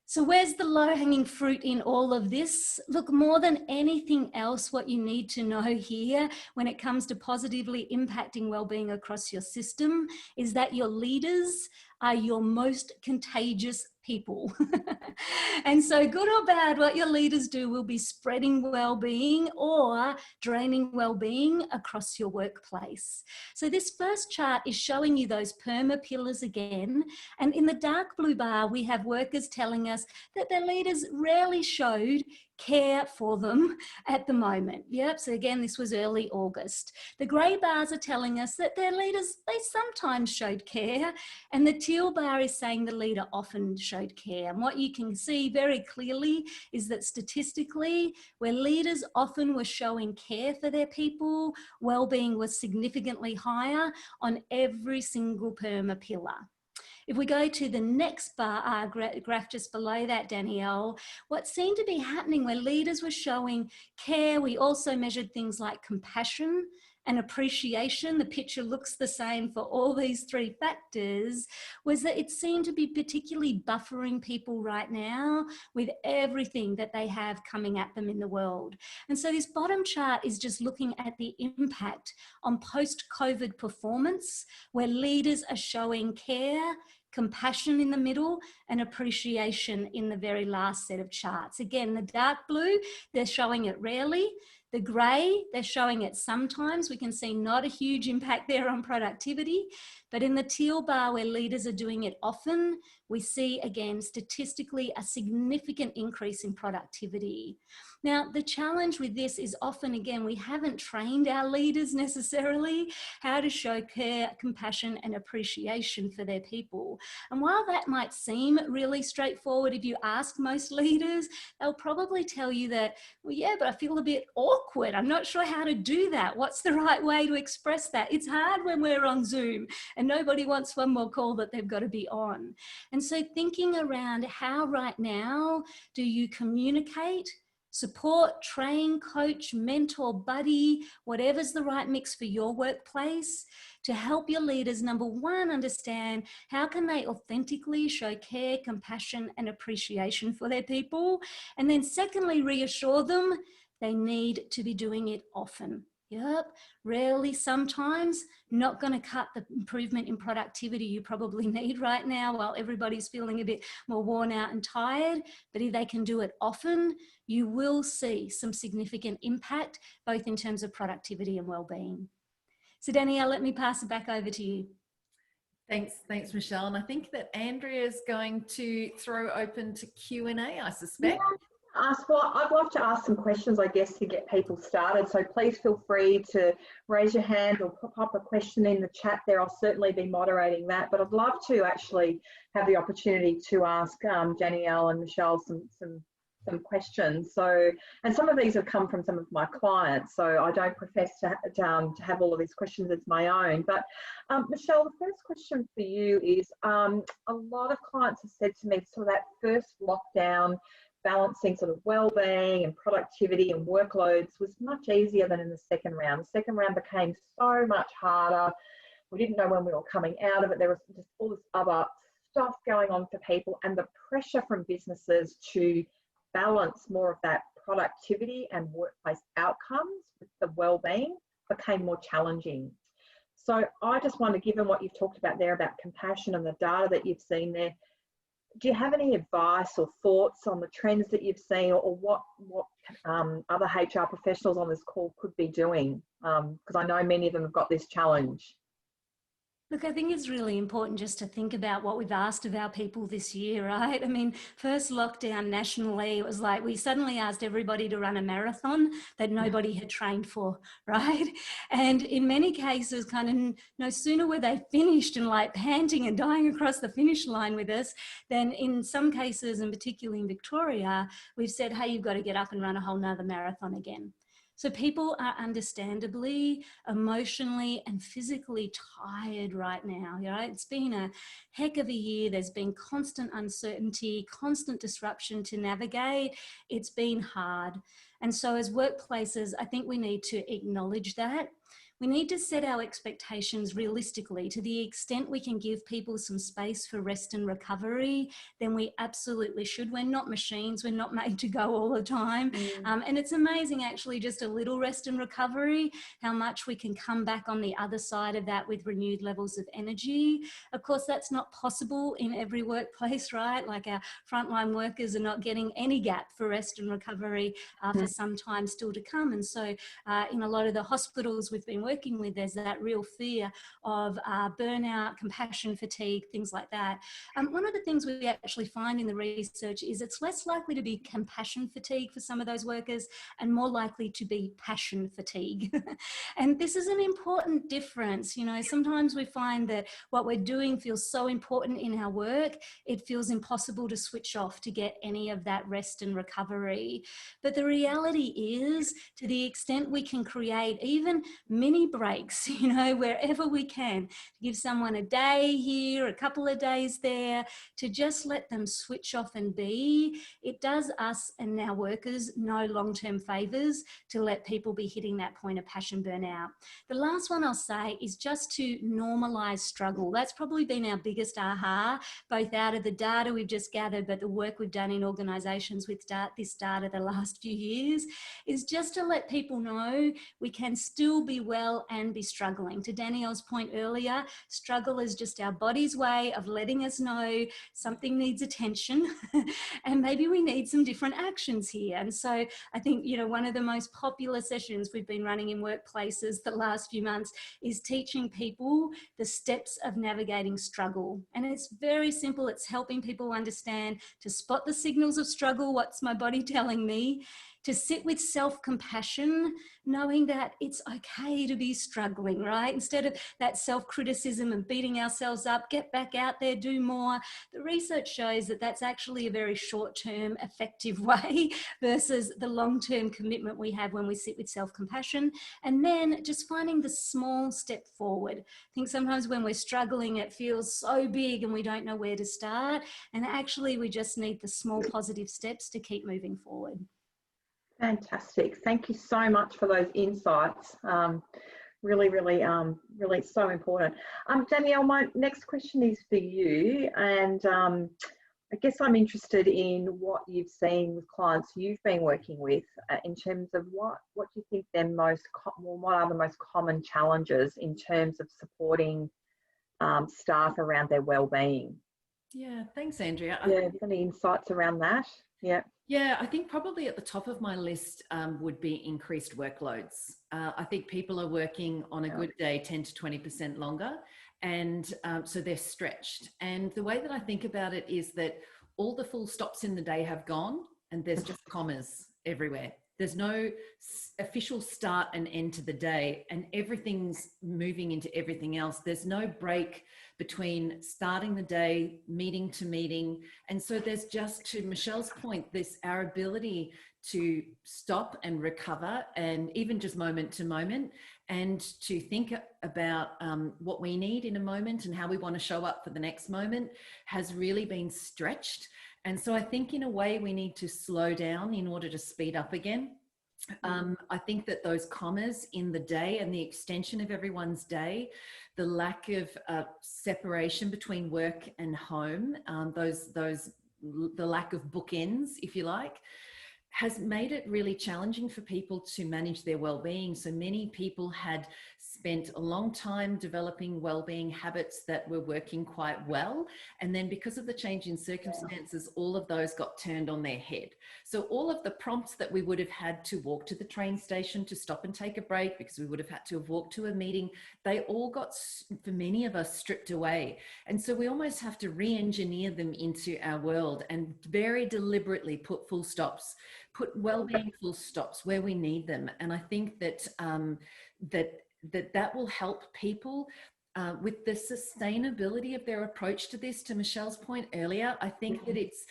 So where's the low-hanging fruit in all of this? Look, more than anything else, what you need to know here when it comes to positively impacting well-being across your system is that your leaders are your most contagious people. And so good or bad, what your leaders do will be spreading well-being or draining well-being across your workplace. So this first chart is showing you those PERMA pillars again. And in the dark blue bar, we have workers telling us that their leaders rarely showed care for them at the moment. Yep, so again, this was early August. The grey bars are telling us that their leaders, they sometimes showed care, and the teal bar is saying the leader often showed care. And what you can see very clearly is that statistically, where leaders often were showing care for their people, well-being was significantly higher on every single PERMA pillar. If we go to the next bar, graph just below that, Danielle, what seemed to be happening where leaders were showing care, we also measured things like compassion and appreciation. The picture looks the same for all these 3 factors, was that it seemed to be particularly buffering people right now with everything that they have coming at them in the world. And so this bottom chart is just looking at the impact on post-COVID performance, where leaders are showing care, compassion in the middle, and appreciation in the very last set of charts. Again, the dark blue, they're showing it rarely. The grey, they're showing it sometimes. We can see not a huge impact there on productivity, but in the teal bar where leaders are doing it often, we see again statistically a significant increase in productivity. Now, the challenge with this is often, again, we haven't trained our leaders necessarily how to show care, compassion, and appreciation for their people. And while that might seem really straightforward, if you ask most leaders, they'll probably tell you that, well, yeah, but I feel a bit awkward. I'm not sure how to do that. What's the right way to express that? It's hard when we're on Zoom and nobody wants one more call that they've got to be on. And so thinking around how right now do you communicate, support, train, coach, mentor, buddy, whatever's the right mix for your workplace to help your leaders, number one, understand how can they authentically show care, compassion, and appreciation for their people. And then secondly, reassure them they need to be doing it often. Yep, rarely, sometimes, not going to cut the improvement in productivity you probably need right now while everybody's feeling a bit more worn out and tired. But if they can do it often, you will see some significant impact, both in terms of productivity and well-being. So Danielle, let me pass it back over to you. Thanks, Michelle. And I think that Andrea is going to throw open to Q&A, I Yeah, suspect. I'd love to ask some questions, I guess, to get people started. So please feel free to raise your hand or pop a question in the chat there. I'll certainly be moderating that. But I'd love to actually have the opportunity to ask Danielle and Michelle some questions. So, and some of these have come from some of my clients. So I don't profess to have all of these questions as my own. But Michelle, the first question for you is, a lot of clients have said to me, so that first lockdown, balancing sort of well-being and productivity and workloads was much easier than in the second round. The second round became so much harder. We didn't know when we were coming out of it. There was just all this other stuff going on for people, and the pressure from businesses to balance more of that productivity and workplace outcomes with the well-being became more challenging. So I just wonder, given what you've talked about there about compassion and the data that you've seen there, do you have any advice or thoughts on the trends that you've seen, or what other HR professionals on this call could be doing? Because I know many of them have got this challenge. Look, I think it's really important just to think about what we've asked of our people this year, right? I mean, first lockdown nationally, it was like we suddenly asked everybody to run a marathon that nobody had trained for, right? And in many cases, kind of no sooner were they finished and like panting and dying across the finish line with us, than in some cases, and particularly in Victoria, we've said, hey, you've got to get up and run a whole nother marathon again. So people are understandably, emotionally and physically tired right now. Right? It's been a heck of a year. There's been constant uncertainty, constant disruption to navigate. It's been hard. And so as workplaces, I think we need to acknowledge that. We need to set our expectations realistically. To the extent we can give people some space for rest and recovery, then we absolutely should. We're not machines. We're not made to go all the time. And it's amazing, actually, just a little rest and recovery, how much we can come back on the other side of that with renewed levels of energy. Of course, that's not possible in every workplace, right? Like our frontline workers are not getting any gap for rest and recovery for some time still to come. And so in a lot of the hospitals we've been working with, there's that real fear of burnout, compassion fatigue, things like that. One of the things we actually find in the research is it's less likely to be compassion fatigue for some of those workers and more likely to be passion fatigue. And this is an important difference. You know, sometimes we find that what we're doing feels so important in our work, it feels impossible to switch off to get any of that rest and recovery. But the reality is, to the extent we can create even mini breaks, you know, wherever we can, to give someone a day here, a couple of days there, to just let them switch off and be, it does us and our workers no long-term favors to let people be hitting that point of passion burnout. The last one I'll say is just to normalize struggle. That's probably been our biggest aha, both out of the data we've just gathered, but the work we've done in organizations with this data the last few years, is just to let people know we can still be well and be struggling. To Danielle's point earlier, struggle is just our body's way of letting us know something needs attention and maybe we need some different actions here. And so I think, you know, one of the most popular sessions we've been running in workplaces the last few months is teaching people the steps of navigating struggle. And it's very simple. It's helping people understand to spot the signals of struggle. What's my body telling me? To sit with self-compassion, knowing that it's okay to be struggling, right? Instead of that self-criticism and beating ourselves up, get back out there, do more. The research shows that that's actually a very short-term effective way versus the long-term commitment we have when we sit with self-compassion. And then just finding the small step forward. I think sometimes when we're struggling, it feels so big and we don't know where to start. And actually, we just need the small positive steps to keep moving forward. Fantastic. Thank you so much for those insights. Really so important. Danielle, my next question is for you. And I guess I'm interested in what you've seen with clients you've been working with in terms of what do you think what are the most common challenges in terms of supporting staff around their well-being? Yeah, thanks, Andrea. Yeah, any insights around that? Yeah. Yeah, I think probably at the top of my list would be increased workloads. I think people are working on a good day 10 to 20% longer, and so they're stretched. And the way that I think about it is that all the full stops in the day have gone, and there's just commas everywhere. There's no official start and end to the day, and everything's moving into everything else. There's no break between starting the day, meeting to meeting. And so there's just, to Michelle's point, this our ability to stop and recover, and even just moment to moment, and to think about what we need in a moment and how we want to show up for the next moment has really been stretched. And so I think in a way we need to slow down in order to speed up again. I think that those commas in the day and the extension of everyone's day, the lack of separation between work and home, the lack of bookends, if you like, has made it really challenging for people to manage their well-being. So many people had spent a long time developing well-being habits that were working quite well. And then because of the change in circumstances, all of those got turned on their head. So all of the prompts that we would have had to walk to the train station, to stop and take a break, because we would have had to have walked to a meeting, they all got, for many of us, stripped away. And so we almost have to re-engineer them into our world and very deliberately put full stops, put well-being full stops where we need them. And I think that that will help people with the sustainability of their approach to this. To Michelle's point earlier, I think that it's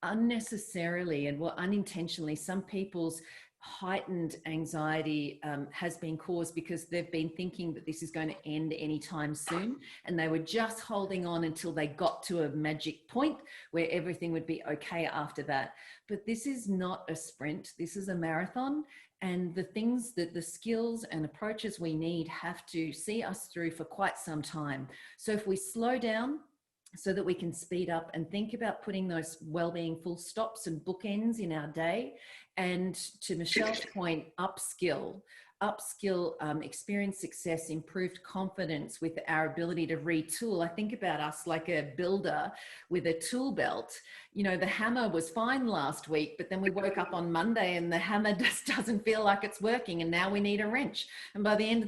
unnecessarily and unintentionally, some people's heightened anxiety has been caused because they've been thinking that this is going to end anytime soon, and they were just holding on until they got to a magic point where everything would be okay after that. But this is not a sprint, this is a marathon, and the things that the skills and approaches we need have to see us through for quite some time. So if we slow down so that we can speed up and think about putting those well-being full stops and bookends in our day, and to Michelle's point, upskill, experience success, improved confidence with our ability to retool. I think about us like a builder with a tool belt. You know, the hammer was fine last week, but then we woke up on Monday and the hammer just doesn't feel like it's working, and now we need a wrench. And by the end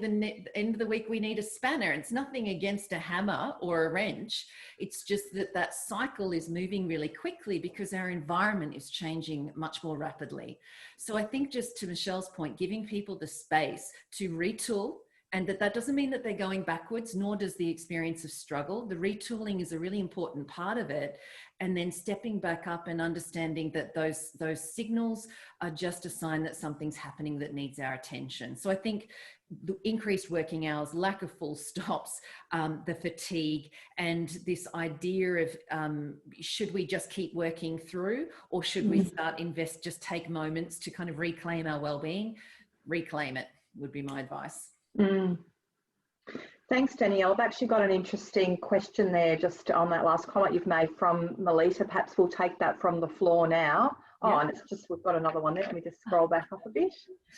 of the week, we need a spanner. It's nothing against a hammer or a wrench. It's just that that cycle is moving really quickly because our environment is changing much more rapidly. So I think, just to Michelle's point, giving people the space to retool, and that doesn't mean that they're going backwards, nor does the experience of struggle. The retooling is a really important part of it. And then stepping back up and understanding that those signals are just a sign that something's happening that needs our attention. So I think the increased working hours, lack of full stops, the fatigue, and this idea of should we just keep working through, or should we just take moments to kind of reclaim our well-being? Reclaim it would be my advice. Thanks, Danielle. I've actually got an interesting question there just on that last comment you've made from Melita. Perhaps we'll take that from the floor now. Oh, and it's just, we've got another one there. Let me just scroll back up a bit.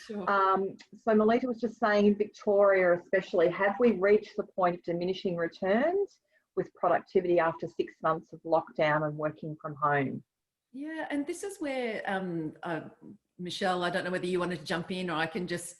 Sure. So Melita was just saying, in Victoria especially, have we reached the point of diminishing returns with productivity after 6 months of lockdown and working from home? Yeah, and this is where Michelle, I don't know whether you wanted to jump in, or I can just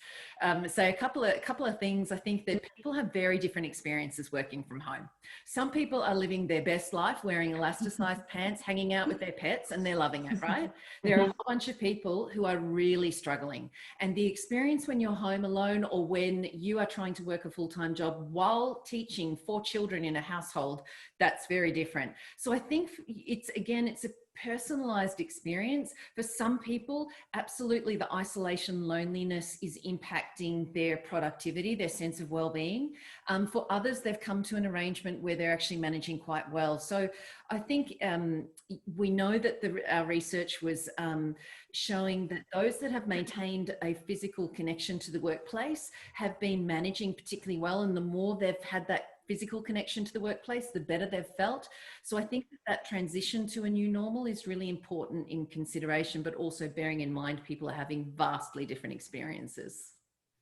say a couple of things. I think that people have very different experiences working from home. Some people are living their best life, wearing elasticized pants, hanging out with their pets, and they're loving it, right? There are a whole bunch of people who are really struggling. And the experience when you're home alone, or when you are trying to work a full-time job while teaching 4 children in a household, that's very different. So I think it's a personalized experience. For some people, absolutely, the isolation, loneliness is impacting their productivity, their sense of well-being. For others, they've come to an arrangement where they're actually managing quite well. So I think we know that our research was showing that those that have maintained a physical connection to the workplace have been managing particularly well, and the more they've had that physical connection to the workplace, the better they've felt. So I think that transition to a new normal is really important in consideration, but also bearing in mind people are having vastly different experiences.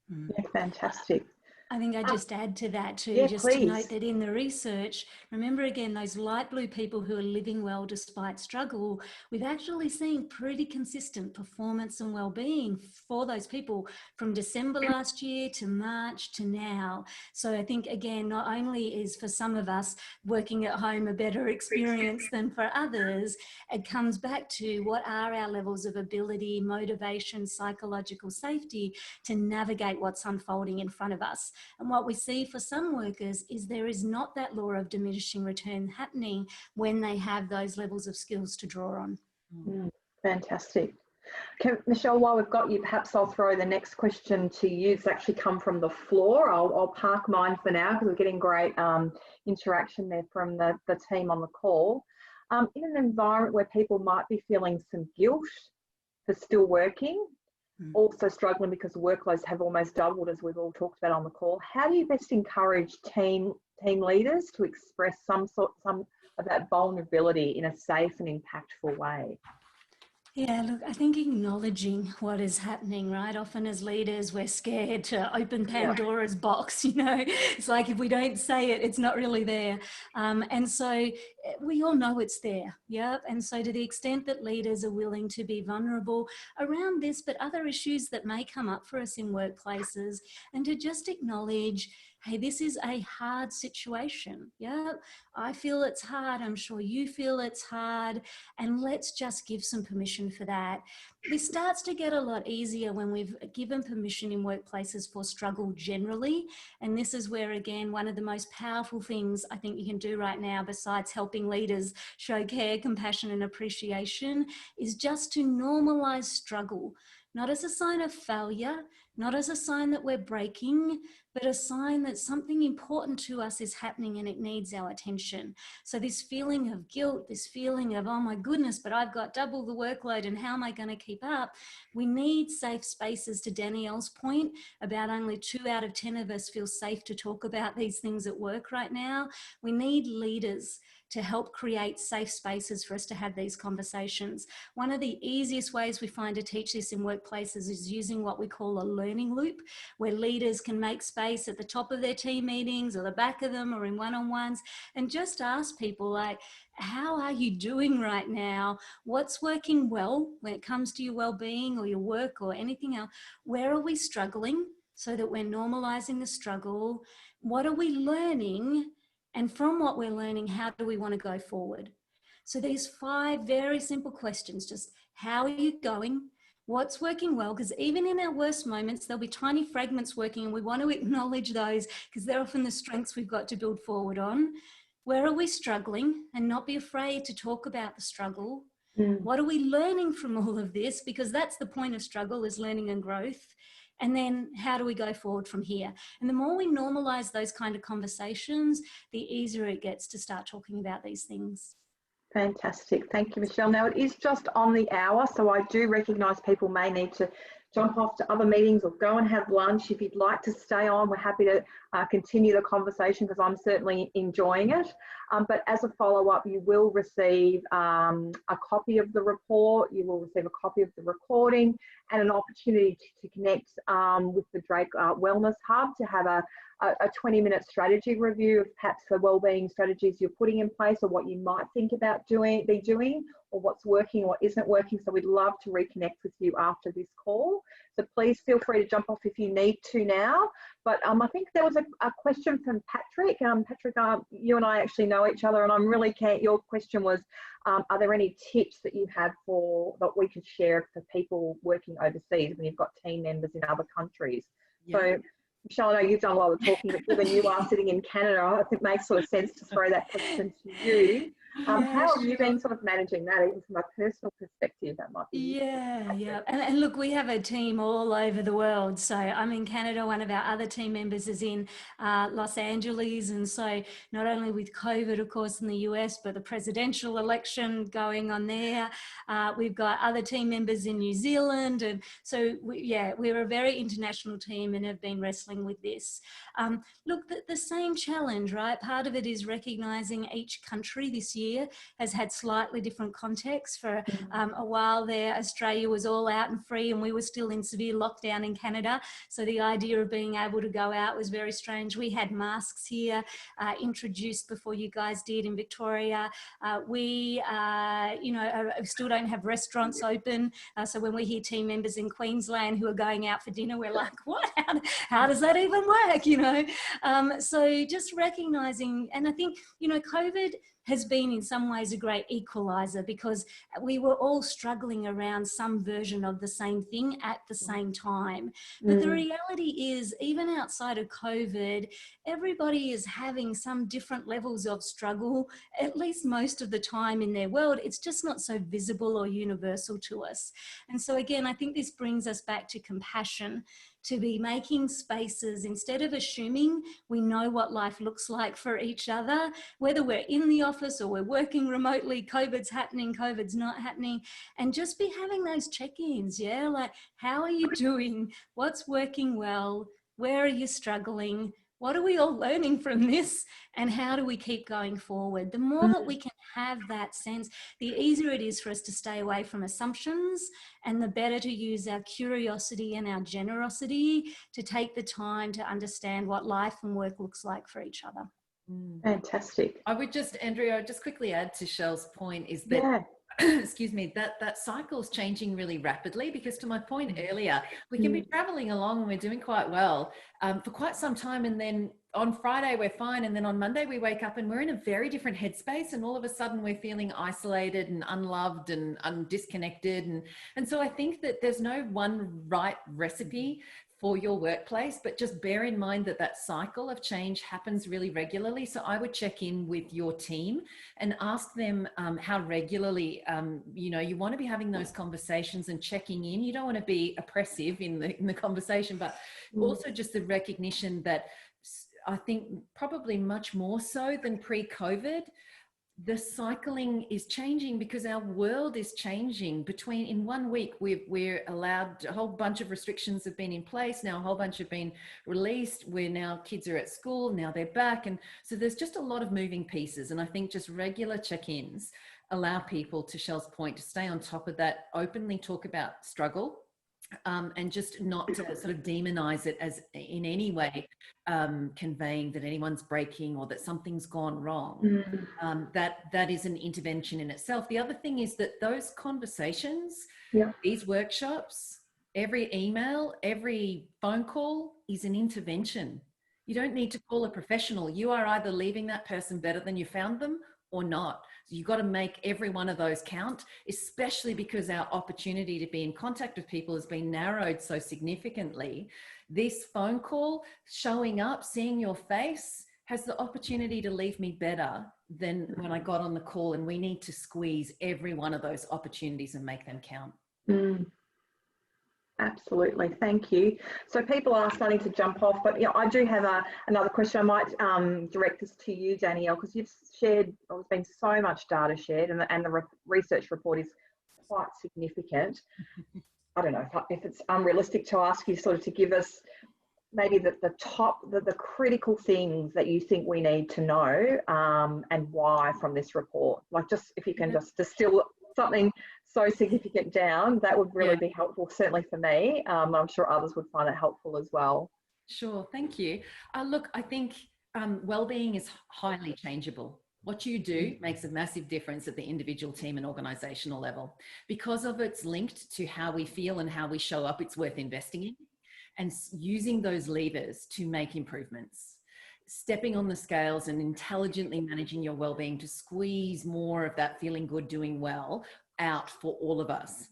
Yeah, fantastic. I think I just add to that too, Yeah, just to note please. that in the research, remember again, those light blue people who are living well despite struggle, we've actually seen pretty consistent performance and well-being for those people from December last year to March to now. So I think again, not only is for some of us working at home a better experience than for others, it comes back to what are our levels of ability, motivation, psychological safety to navigate what's unfolding in front of us. And what we see for some workers is there is not that law of diminishing return happening when they have those levels of skills to draw on. Fantastic. Michelle, while we've got you, perhaps I'll throw the next question to you. It's actually come from the floor. I'll park mine for now because we're getting great interaction there from the team on the call. In an environment where people might be feeling some guilt for still working, also struggling because workloads have almost doubled, as we've all talked about on the call, how do you best encourage team leaders to express some of that vulnerability in a safe and impactful way? Yeah, look, I think acknowledging what is happening, right? Often as leaders, we're scared to open Pandora's box, you know? It's like if we don't say it, it's not really there. And so we all know it's there, yeah? And so to the extent that leaders are willing to be vulnerable around this, but other issues that may come up for us in workplaces, and to just acknowledge, hey, this is a hard situation, yeah? I feel it's hard, I'm sure you feel it's hard, and let's just give some permission for that. This starts to get a lot easier when we've given permission in workplaces for struggle generally. And this is where, again, one of the most powerful things I think you can do right now, besides helping leaders show care, compassion, and appreciation, is just to normalize struggle, not as a sign of failure, not as a sign that we're breaking, but a sign that something important to us is happening and it needs our attention. So this feeling of guilt, this feeling of, oh my goodness, but I've got double the workload and how am I going to keep up? We need safe spaces. To Danielle's point about only 2 out of 10 of us feel safe to talk about these things at work right now. We need leaders to help create safe spaces for us to have these conversations. One of the easiest ways we find to teach this in workplaces is using what we call a learning loop, where leaders can make space at the top of their team meetings or the back of them or in one-on-ones and just ask people like, how are you doing right now? What's working well when it comes to your well-being or your work or anything else? Where are we struggling so that we're normalizing the struggle? What are we learning? And from what we're learning, how do we want to go forward? So these 5 very simple questions, just how are you going? What's working well? Because even in our worst moments, there'll be tiny fragments working and we want to acknowledge those because they're often the strengths we've got to build forward on. Where are we struggling? And not be afraid to talk about the struggle. What are we learning from all of this? Because that's the point of struggle, is learning and growth. And then how do we go forward from here? And the more we normalize those kind of conversations, the easier it gets to start talking about these things. Fantastic. Thank you, Michelle. Now, it is just on the hour, so I do recognise people may need to jump off to other meetings or go and have lunch. If you'd like to stay on, we're happy to continue the conversation because I'm certainly enjoying it. But as a follow-up, you will receive a copy of the report, you will receive a copy of the recording and an opportunity to connect with the Drake Wellness Hub to have a 20-minute strategy review of perhaps the wellbeing strategies you're putting in place or what you might think about doing or what's working or what isn't working. So we'd love to reconnect with you after this call. So please feel free to jump off if you need to now. But I think there was a question from Patrick. Patrick, you and I actually know each other, and I'm really keen. Your question was, are there any tips that you have that we could share for people working overseas when you've got team members in other countries? Yeah. So, Michelle, I know you've done a lot of talking, but given you are sitting in Canada, I think it makes sort of sense to throw that question to you. How have you been sort of managing that, even from a personal perspective? That might be Yeah. And look, we have a team all over the world. So I'm in Canada. One of our other team members is in Los Angeles. And so not only with COVID, of course, in the US, but the presidential election going on there. We've got other team members in New Zealand. And so, we're a very international team and have been wrestling with this. Look, the same challenge, right? Part of it is recognizing each country this year year has had slightly different contexts. For a while there, Australia was all out and free, and we were still in severe lockdown in Canada. So the idea of being able to go out was very strange. We had masks here introduced before you guys did in Victoria. We still don't have restaurants open. So when we hear team members in Queensland who are going out for dinner, we're like, what? How does that even work? So just recognizing, and I think, COVID has been in some ways a great equalizer, because we were all struggling around some version of the same thing at the same time. But the reality is, even outside of COVID, everybody is having some different levels of struggle, at least most of the time in their world. It's just not so visible or universal to us. And so again, I think this brings us back to compassion, to be making spaces, instead of assuming we know what life looks like for each other, whether we're in the office or we're working remotely, COVID's happening, COVID's not happening, and just be having those check-ins, like, how are you doing? What's working well? Where are you struggling? What are we all learning from this? And how do we keep going forward? The more that we can have that sense, the easier it is for us to stay away from assumptions, and the better to use our curiosity and our generosity to take the time to understand what life and work looks like for each other. Fantastic. I would just, Andrea, I'd just quickly add to Shell's point is that, excuse me, that cycle's changing really rapidly, because to my point earlier, we can be traveling along and we're doing quite well for quite some time, and then on Friday we're fine, and then on Monday we wake up and we're in a very different headspace, and all of a sudden we're feeling isolated and unloved and disconnected, and so I think that there's no one right recipe for your workplace, but just bear in mind that that cycle of change happens really regularly. So I would check in with your team and ask them how regularly, you want to be having those conversations and checking in. You don't want to be oppressive in the conversation, but also just the recognition that I think probably much more so than pre-COVID, the cycling is changing, because our world is changing. In 1 week, we're allowed, a whole bunch of restrictions have been in place. Now a whole bunch have been released, where now kids are at school, now they're back. And so there's just a lot of moving pieces. And I think just regular check-ins allow people, to Shell's point, to stay on top of that, openly talk about struggle, and just not to sort of demonize it as in any way conveying that anyone's breaking or that something's gone wrong. That is an intervention in itself. The other thing is that those conversations, these workshops, every email, every phone call is an intervention. You don't need to call a professional. You are either leaving that person better than you found them or not. So you've got to make every one of those count, especially because our opportunity to be in contact with people has been narrowed so significantly. This phone call, showing up, seeing your face, has the opportunity to leave me better than when I got on the call, and we need to squeeze every one of those opportunities and make them count. Absolutely, thank you. So people are starting to jump off, but I do have another question. I might direct this to you, Danielle, because you've shared, there's been so much data shared, and the research report is quite significant. I don't know if it's unrealistic to ask you sort of to give us maybe the critical things that you think we need to know, and why from this report. Like, just if you can just distill something so significant down, that would really be helpful, certainly for me. I'm sure others would find it helpful as well. Sure, thank you. Look, I think wellbeing is highly changeable. What you do makes a massive difference at the individual, team and organizational level. Because of it's linked to how we feel and how we show up, it's worth investing in and using those levers to make improvements. Stepping on the scales and intelligently managing your well-being to squeeze more of that feeling good, doing well out for all of us.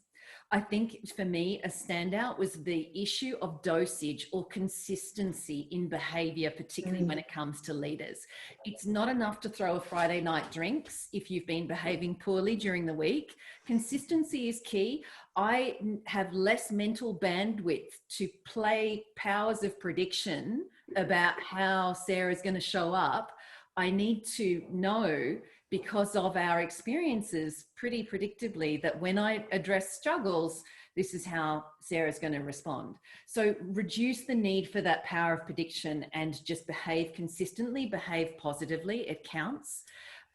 I think for me, a standout was the issue of dosage or consistency in behavior, particularly when it comes to leaders. It's not enough to throw a Friday night drinks if you've been behaving poorly during the week. Consistency is key. I have less mental bandwidth to play powers of prediction about how Sarah's going to show up. I need to know, because of our experiences, pretty predictably, that when I address struggles, this is how Sarah's going to respond. So reduce the need for that power of prediction and just behave consistently, behave positively. It counts.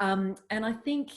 And I think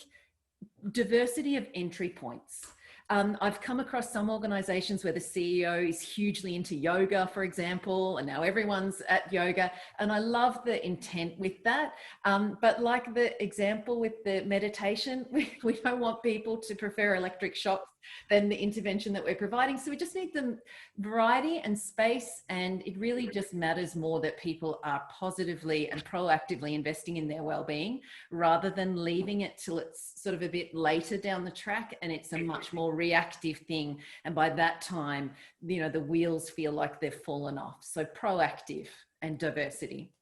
diversity of entry points. I've come across some organizations where the CEO is hugely into yoga, for example, and now everyone's at yoga. And I love the intent with that. But like the example with the meditation, we don't want people to prefer electric shocks than the intervention that we're providing. So we just need the variety and space. And it really just matters more that people are positively and proactively investing in their well-being rather than leaving it till it's sort of a bit later down the track and it's a much more reactive thing. And by that time, you know, the wheels feel like they've fallen off. So proactive and diversity.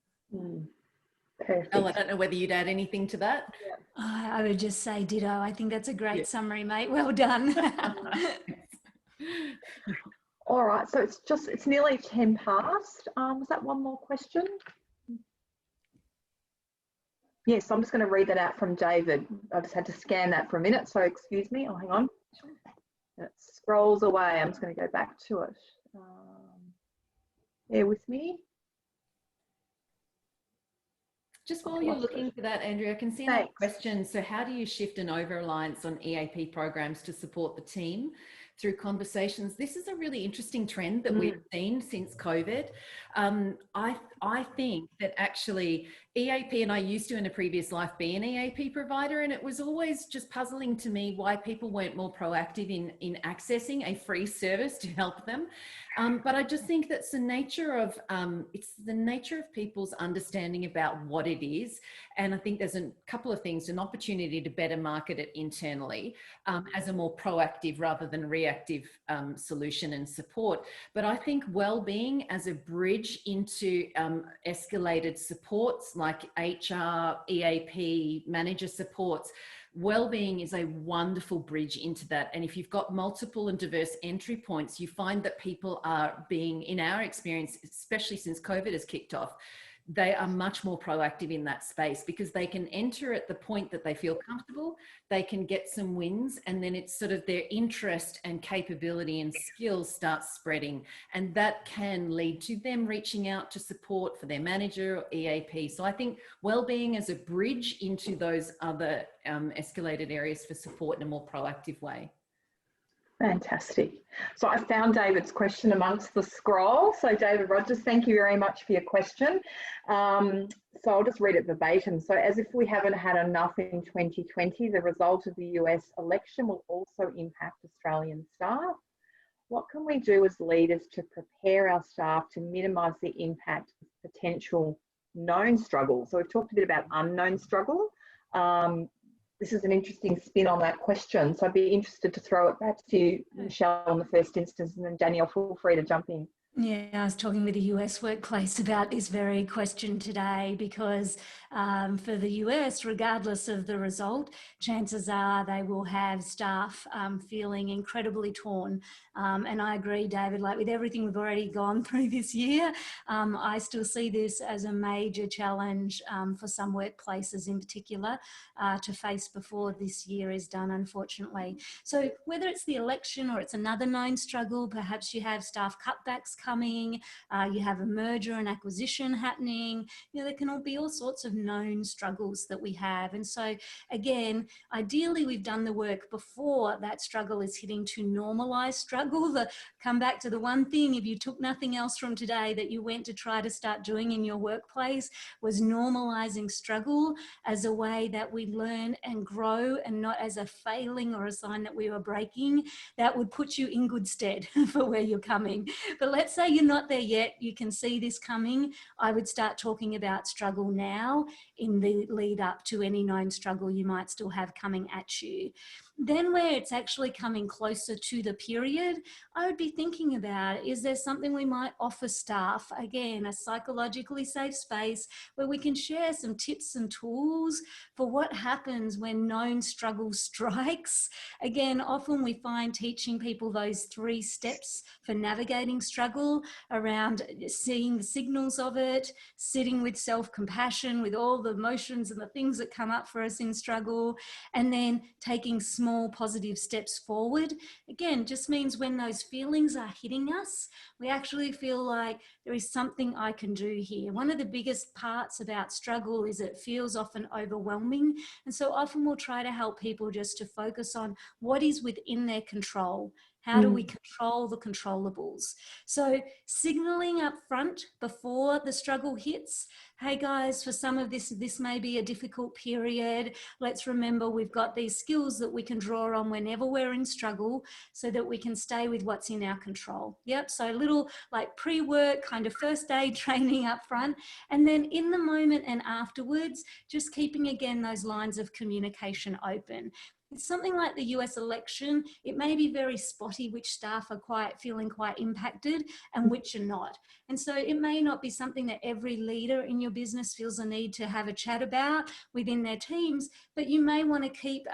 Perfect. Elle, I don't know whether you'd add anything to that. Yeah. I would just say ditto. I think that's a great summary, mate. Well done. All right, so it's nearly 10 past. Was that one more question? Yes, I'm just going to read that out from David. I just had to scan that for a minute, so excuse me. Oh, hang on. It scrolls away. I'm just going to go back to it. Bear with me. Just while you're looking for that, Andrea, I can see another question. So how do you shift an over-reliance on EAP programs to support the team through conversations? This is a really interesting trend that we've seen since COVID. I think that actually EAP, and I used to in a previous life be an EAP provider, and it was always just puzzling to me why people weren't more proactive in accessing a free service to help them. But I just think that's the nature of, it's the nature of people's understanding about what it is. And I think there's a couple of things, an opportunity to better market it internally as a more proactive rather than reactive solution and support. But I think well-being as a bridge into escalated supports like HR, EAP, manager supports, well-being is a wonderful bridge into that. And if you've got multiple and diverse entry points, you find that people are being, in our experience, especially since COVID has kicked off, they are much more proactive in that space because they can enter at the point that they feel comfortable, they can get some wins, and then it's sort of their interest and capability and skills start spreading. And that can lead to them reaching out to support for their manager or EAP. So I think well-being as a bridge into those other escalated areas for support in a more proactive way. Fantastic. So I found David's question amongst the scroll. So David Rogers, thank you very much for your question. So I'll just read it verbatim. So as if we haven't had enough in 2020, the result of the US election will also impact Australian staff. What can we do as leaders to prepare our staff to minimise the impact of potential known struggle? So we've talked a bit about unknown struggle. This is an interesting spin on that question. So I'd be interested to throw it back to you, Michelle, in the first instance, and then Danielle, feel free to jump in. Yeah, I was talking with a US workplace about this very question today because for the US, regardless of the result, chances are they will have staff feeling incredibly torn. And I agree, David, like with everything we've already gone through this year, I still see this as a major challenge for some workplaces in particular to face before this year is done, unfortunately. So whether it's the election or it's another known struggle, perhaps you have staff cutbacks coming, you have a merger and acquisition happening, you know, there can all be all sorts of known struggles that we have. And so again, ideally we've done the work before that struggle is hitting to normalise struggle. Come back to the one thing, if you took nothing else from today that you went to try to start doing in your workplace, was normalising struggle as a way that we learn and grow and not as a failing or a sign that we were breaking. That would put you in good stead for where you're coming. But let's say you're not there yet, you can see this coming. I would start talking about struggle now in the lead up to any known struggle you might still have coming at you. Then where it's actually coming closer to the period, I would be thinking about, is there something we might offer staff? Again, a psychologically safe space where we can share some tips and tools for what happens when known struggle strikes. Again, often we find teaching people those 3 steps for navigating struggle around seeing the signals of it, sitting with self-compassion with all the emotions and the things that come up for us in struggle, and then taking small small positive steps forward. Again, just means when those feelings are hitting us, we actually feel like there is something I can do here. One of the biggest parts about struggle is it feels often overwhelming. And so often we'll try to help people just to focus on what is within their control. How do we control the controllables? So signaling up front before the struggle hits, hey guys, for some of this may be a difficult period. Let's remember we've got these skills that we can draw on whenever we're in struggle so that we can stay with what's in our control. Yep, so a little like pre-work kind of first aid training up front. And then in the moment and afterwards, just keeping again those lines of communication open. It's something like the US election, it may be very spotty which staff are feeling quite impacted and which are not. And so it may not be something that every leader in your business feels a need to have a chat about within their teams, but you may want to keep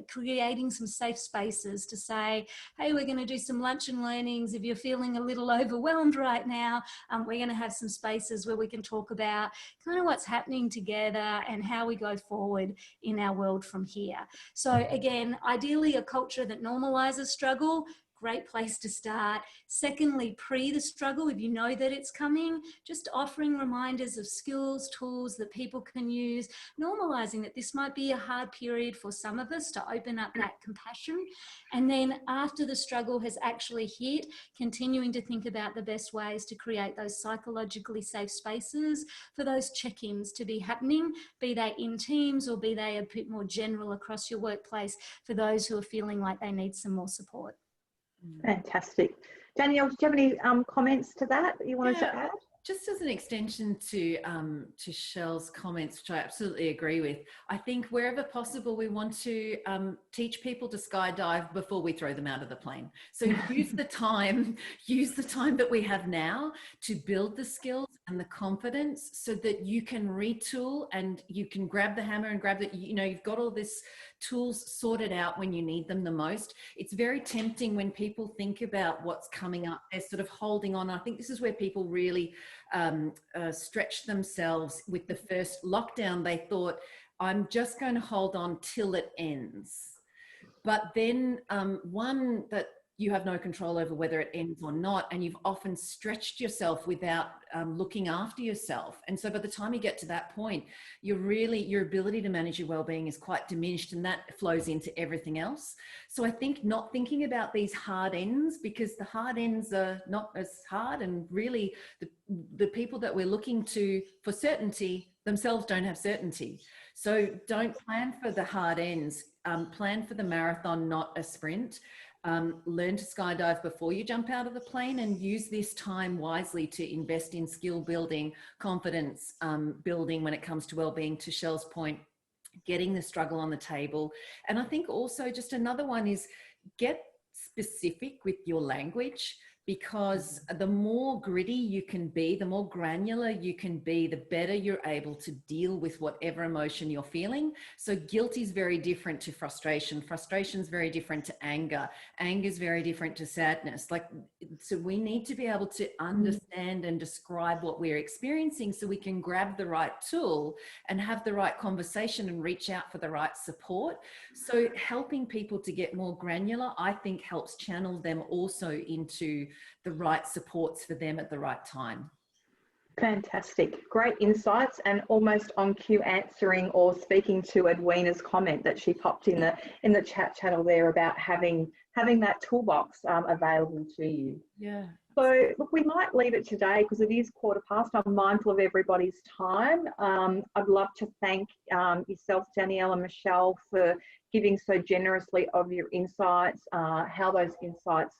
creating some safe spaces to say, hey, we're going to do some lunch and learnings. If you're feeling a little overwhelmed right now, we're going to have some spaces where we can talk about kind of what's happening together and how we go forward in our world from here. So again, ideally a culture that normalizes struggle, great place to start. Secondly, pre the struggle, if you know that it's coming, just offering reminders of skills, tools that people can use, normalizing that this might be a hard period for some of us to open up that compassion. And then after the struggle has actually hit, continuing to think about the best ways to create those psychologically safe spaces for those check-ins to be happening, be they in teams or be they a bit more general across your workplace for those who are feeling like they need some more support. Fantastic. Danielle, do you have any comments to that you wanted to add? Just as an extension to Shell's comments, which I absolutely agree with, I think wherever possible, we want to teach people to skydive before we throw them out of the plane. So use the time that we have now to build the skills and the confidence so that you can retool and you can grab the hammer and grab the, you've got all this tools sorted out when you need them the most. It's very tempting when people think about what's coming up, they're sort of holding on. I think this is where people really stretch themselves. With the first lockdown, they thought, I'm just going to hold on till it ends. But then one, that you have no control over whether it ends or not, and you've often stretched yourself without looking after yourself. And so by the time you get to that point, your ability to manage your well-being is quite diminished, and that flows into everything else. So I think not thinking about these hard ends, because the hard ends are not as hard, and really the people that we're looking to for certainty themselves don't have certainty. So don't plan for the hard ends, plan for the marathon, not a sprint. Learn to skydive before you jump out of the plane, and use this time wisely to invest in skill building, confidence building when it comes to well-being, to Shell's point, getting the struggle on the table. And I think also just another one is get specific with your language, because the more gritty you can be, the more granular you can be, the better you're able to deal with whatever emotion you're feeling. So guilt is very different to frustration. Frustration is very different to anger. Anger is very different to sadness. So we need to be able to understand and describe what we're experiencing so we can grab the right tool and have the right conversation and reach out for the right support. So helping people to get more granular, I think, helps channel them also into the right supports for them at the right time. Fantastic. Great insights, and almost on cue answering or speaking to Edwina's comment that she popped in the chat channel there about having that toolbox available to you. Yeah. So look, we might leave it today because it is 15:15. I'm mindful of everybody's time. I'd love to thank yourself, Danielle and Michelle, for giving so generously of your insights, how those insights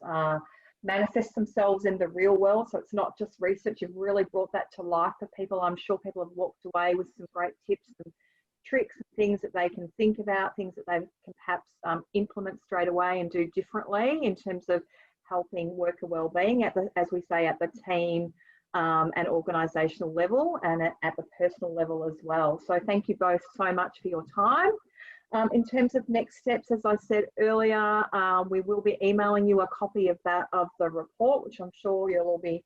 manifest themselves in the real world. So it's not just research, you've really brought that to life for people. I'm sure people have walked away with some great tips and tricks and things that they can think about, things that they can perhaps implement straight away and do differently in terms of helping worker wellbeing as we say, at the team and organisational level, and at the personal level as well. So thank you both so much for your time. In terms of next steps, as I said earlier, we will be emailing you a copy of the report, which I'm sure you'll all be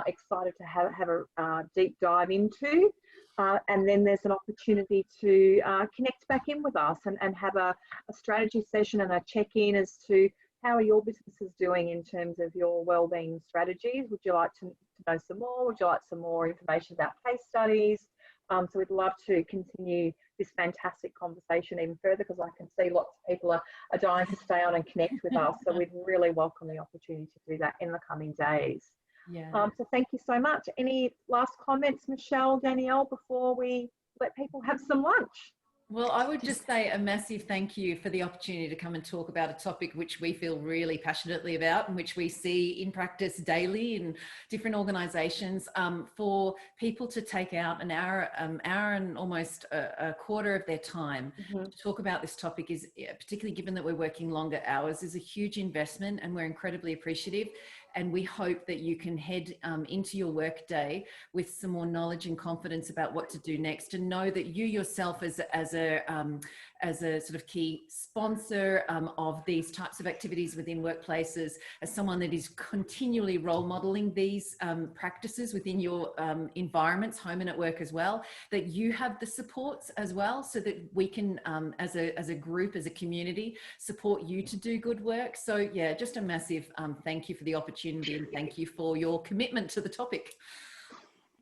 excited to have a deep dive into. And then there's an opportunity to connect back in with us and have a strategy session and a check-in as to how are your businesses doing in terms of your wellbeing strategies. Would you like to know some more? Would you like some more information about case studies? So we'd love to continue this fantastic conversation even further, because I can see lots of people are dying to stay on and connect with us. So we'd really welcome the opportunity to do that in the coming days. Yeah. So thank you so much. Any last comments, Michelle, Danielle, before we let people have some lunch? Well, I would just say a massive thank you for the opportunity to come and talk about a topic which we feel really passionately about and which we see in practice daily in different organisations. For people to take out an hour and almost a quarter of their time to talk about this topic is, particularly given that we're working longer hours, is a huge investment, and we're incredibly appreciative. And we hope that you can head into your work day with some more knowledge and confidence about what to do next, and know that you yourself as a sort of key sponsor of these types of activities within workplaces, as someone that is continually role modeling these practices within your environments, home and at work as well, that you have the supports as well, so that we can, as a group, as a community, support you to do good work. So yeah, just a massive thank you for the opportunity, and thank you for your commitment to the topic.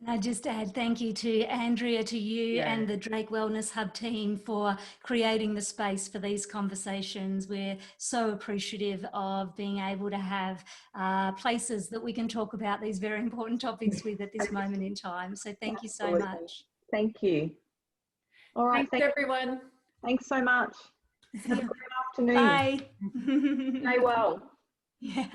I just add thank you to Andrea, to you and the Drake Wellness Hub team for creating the space for these conversations. We're so appreciative of being able to have places that we can talk about these very important topics with at this moment in time. So thank you so much. Thank you. All right. Thanks, everyone. Thanks so much. Have a great afternoon. Bye. Stay well. Yeah.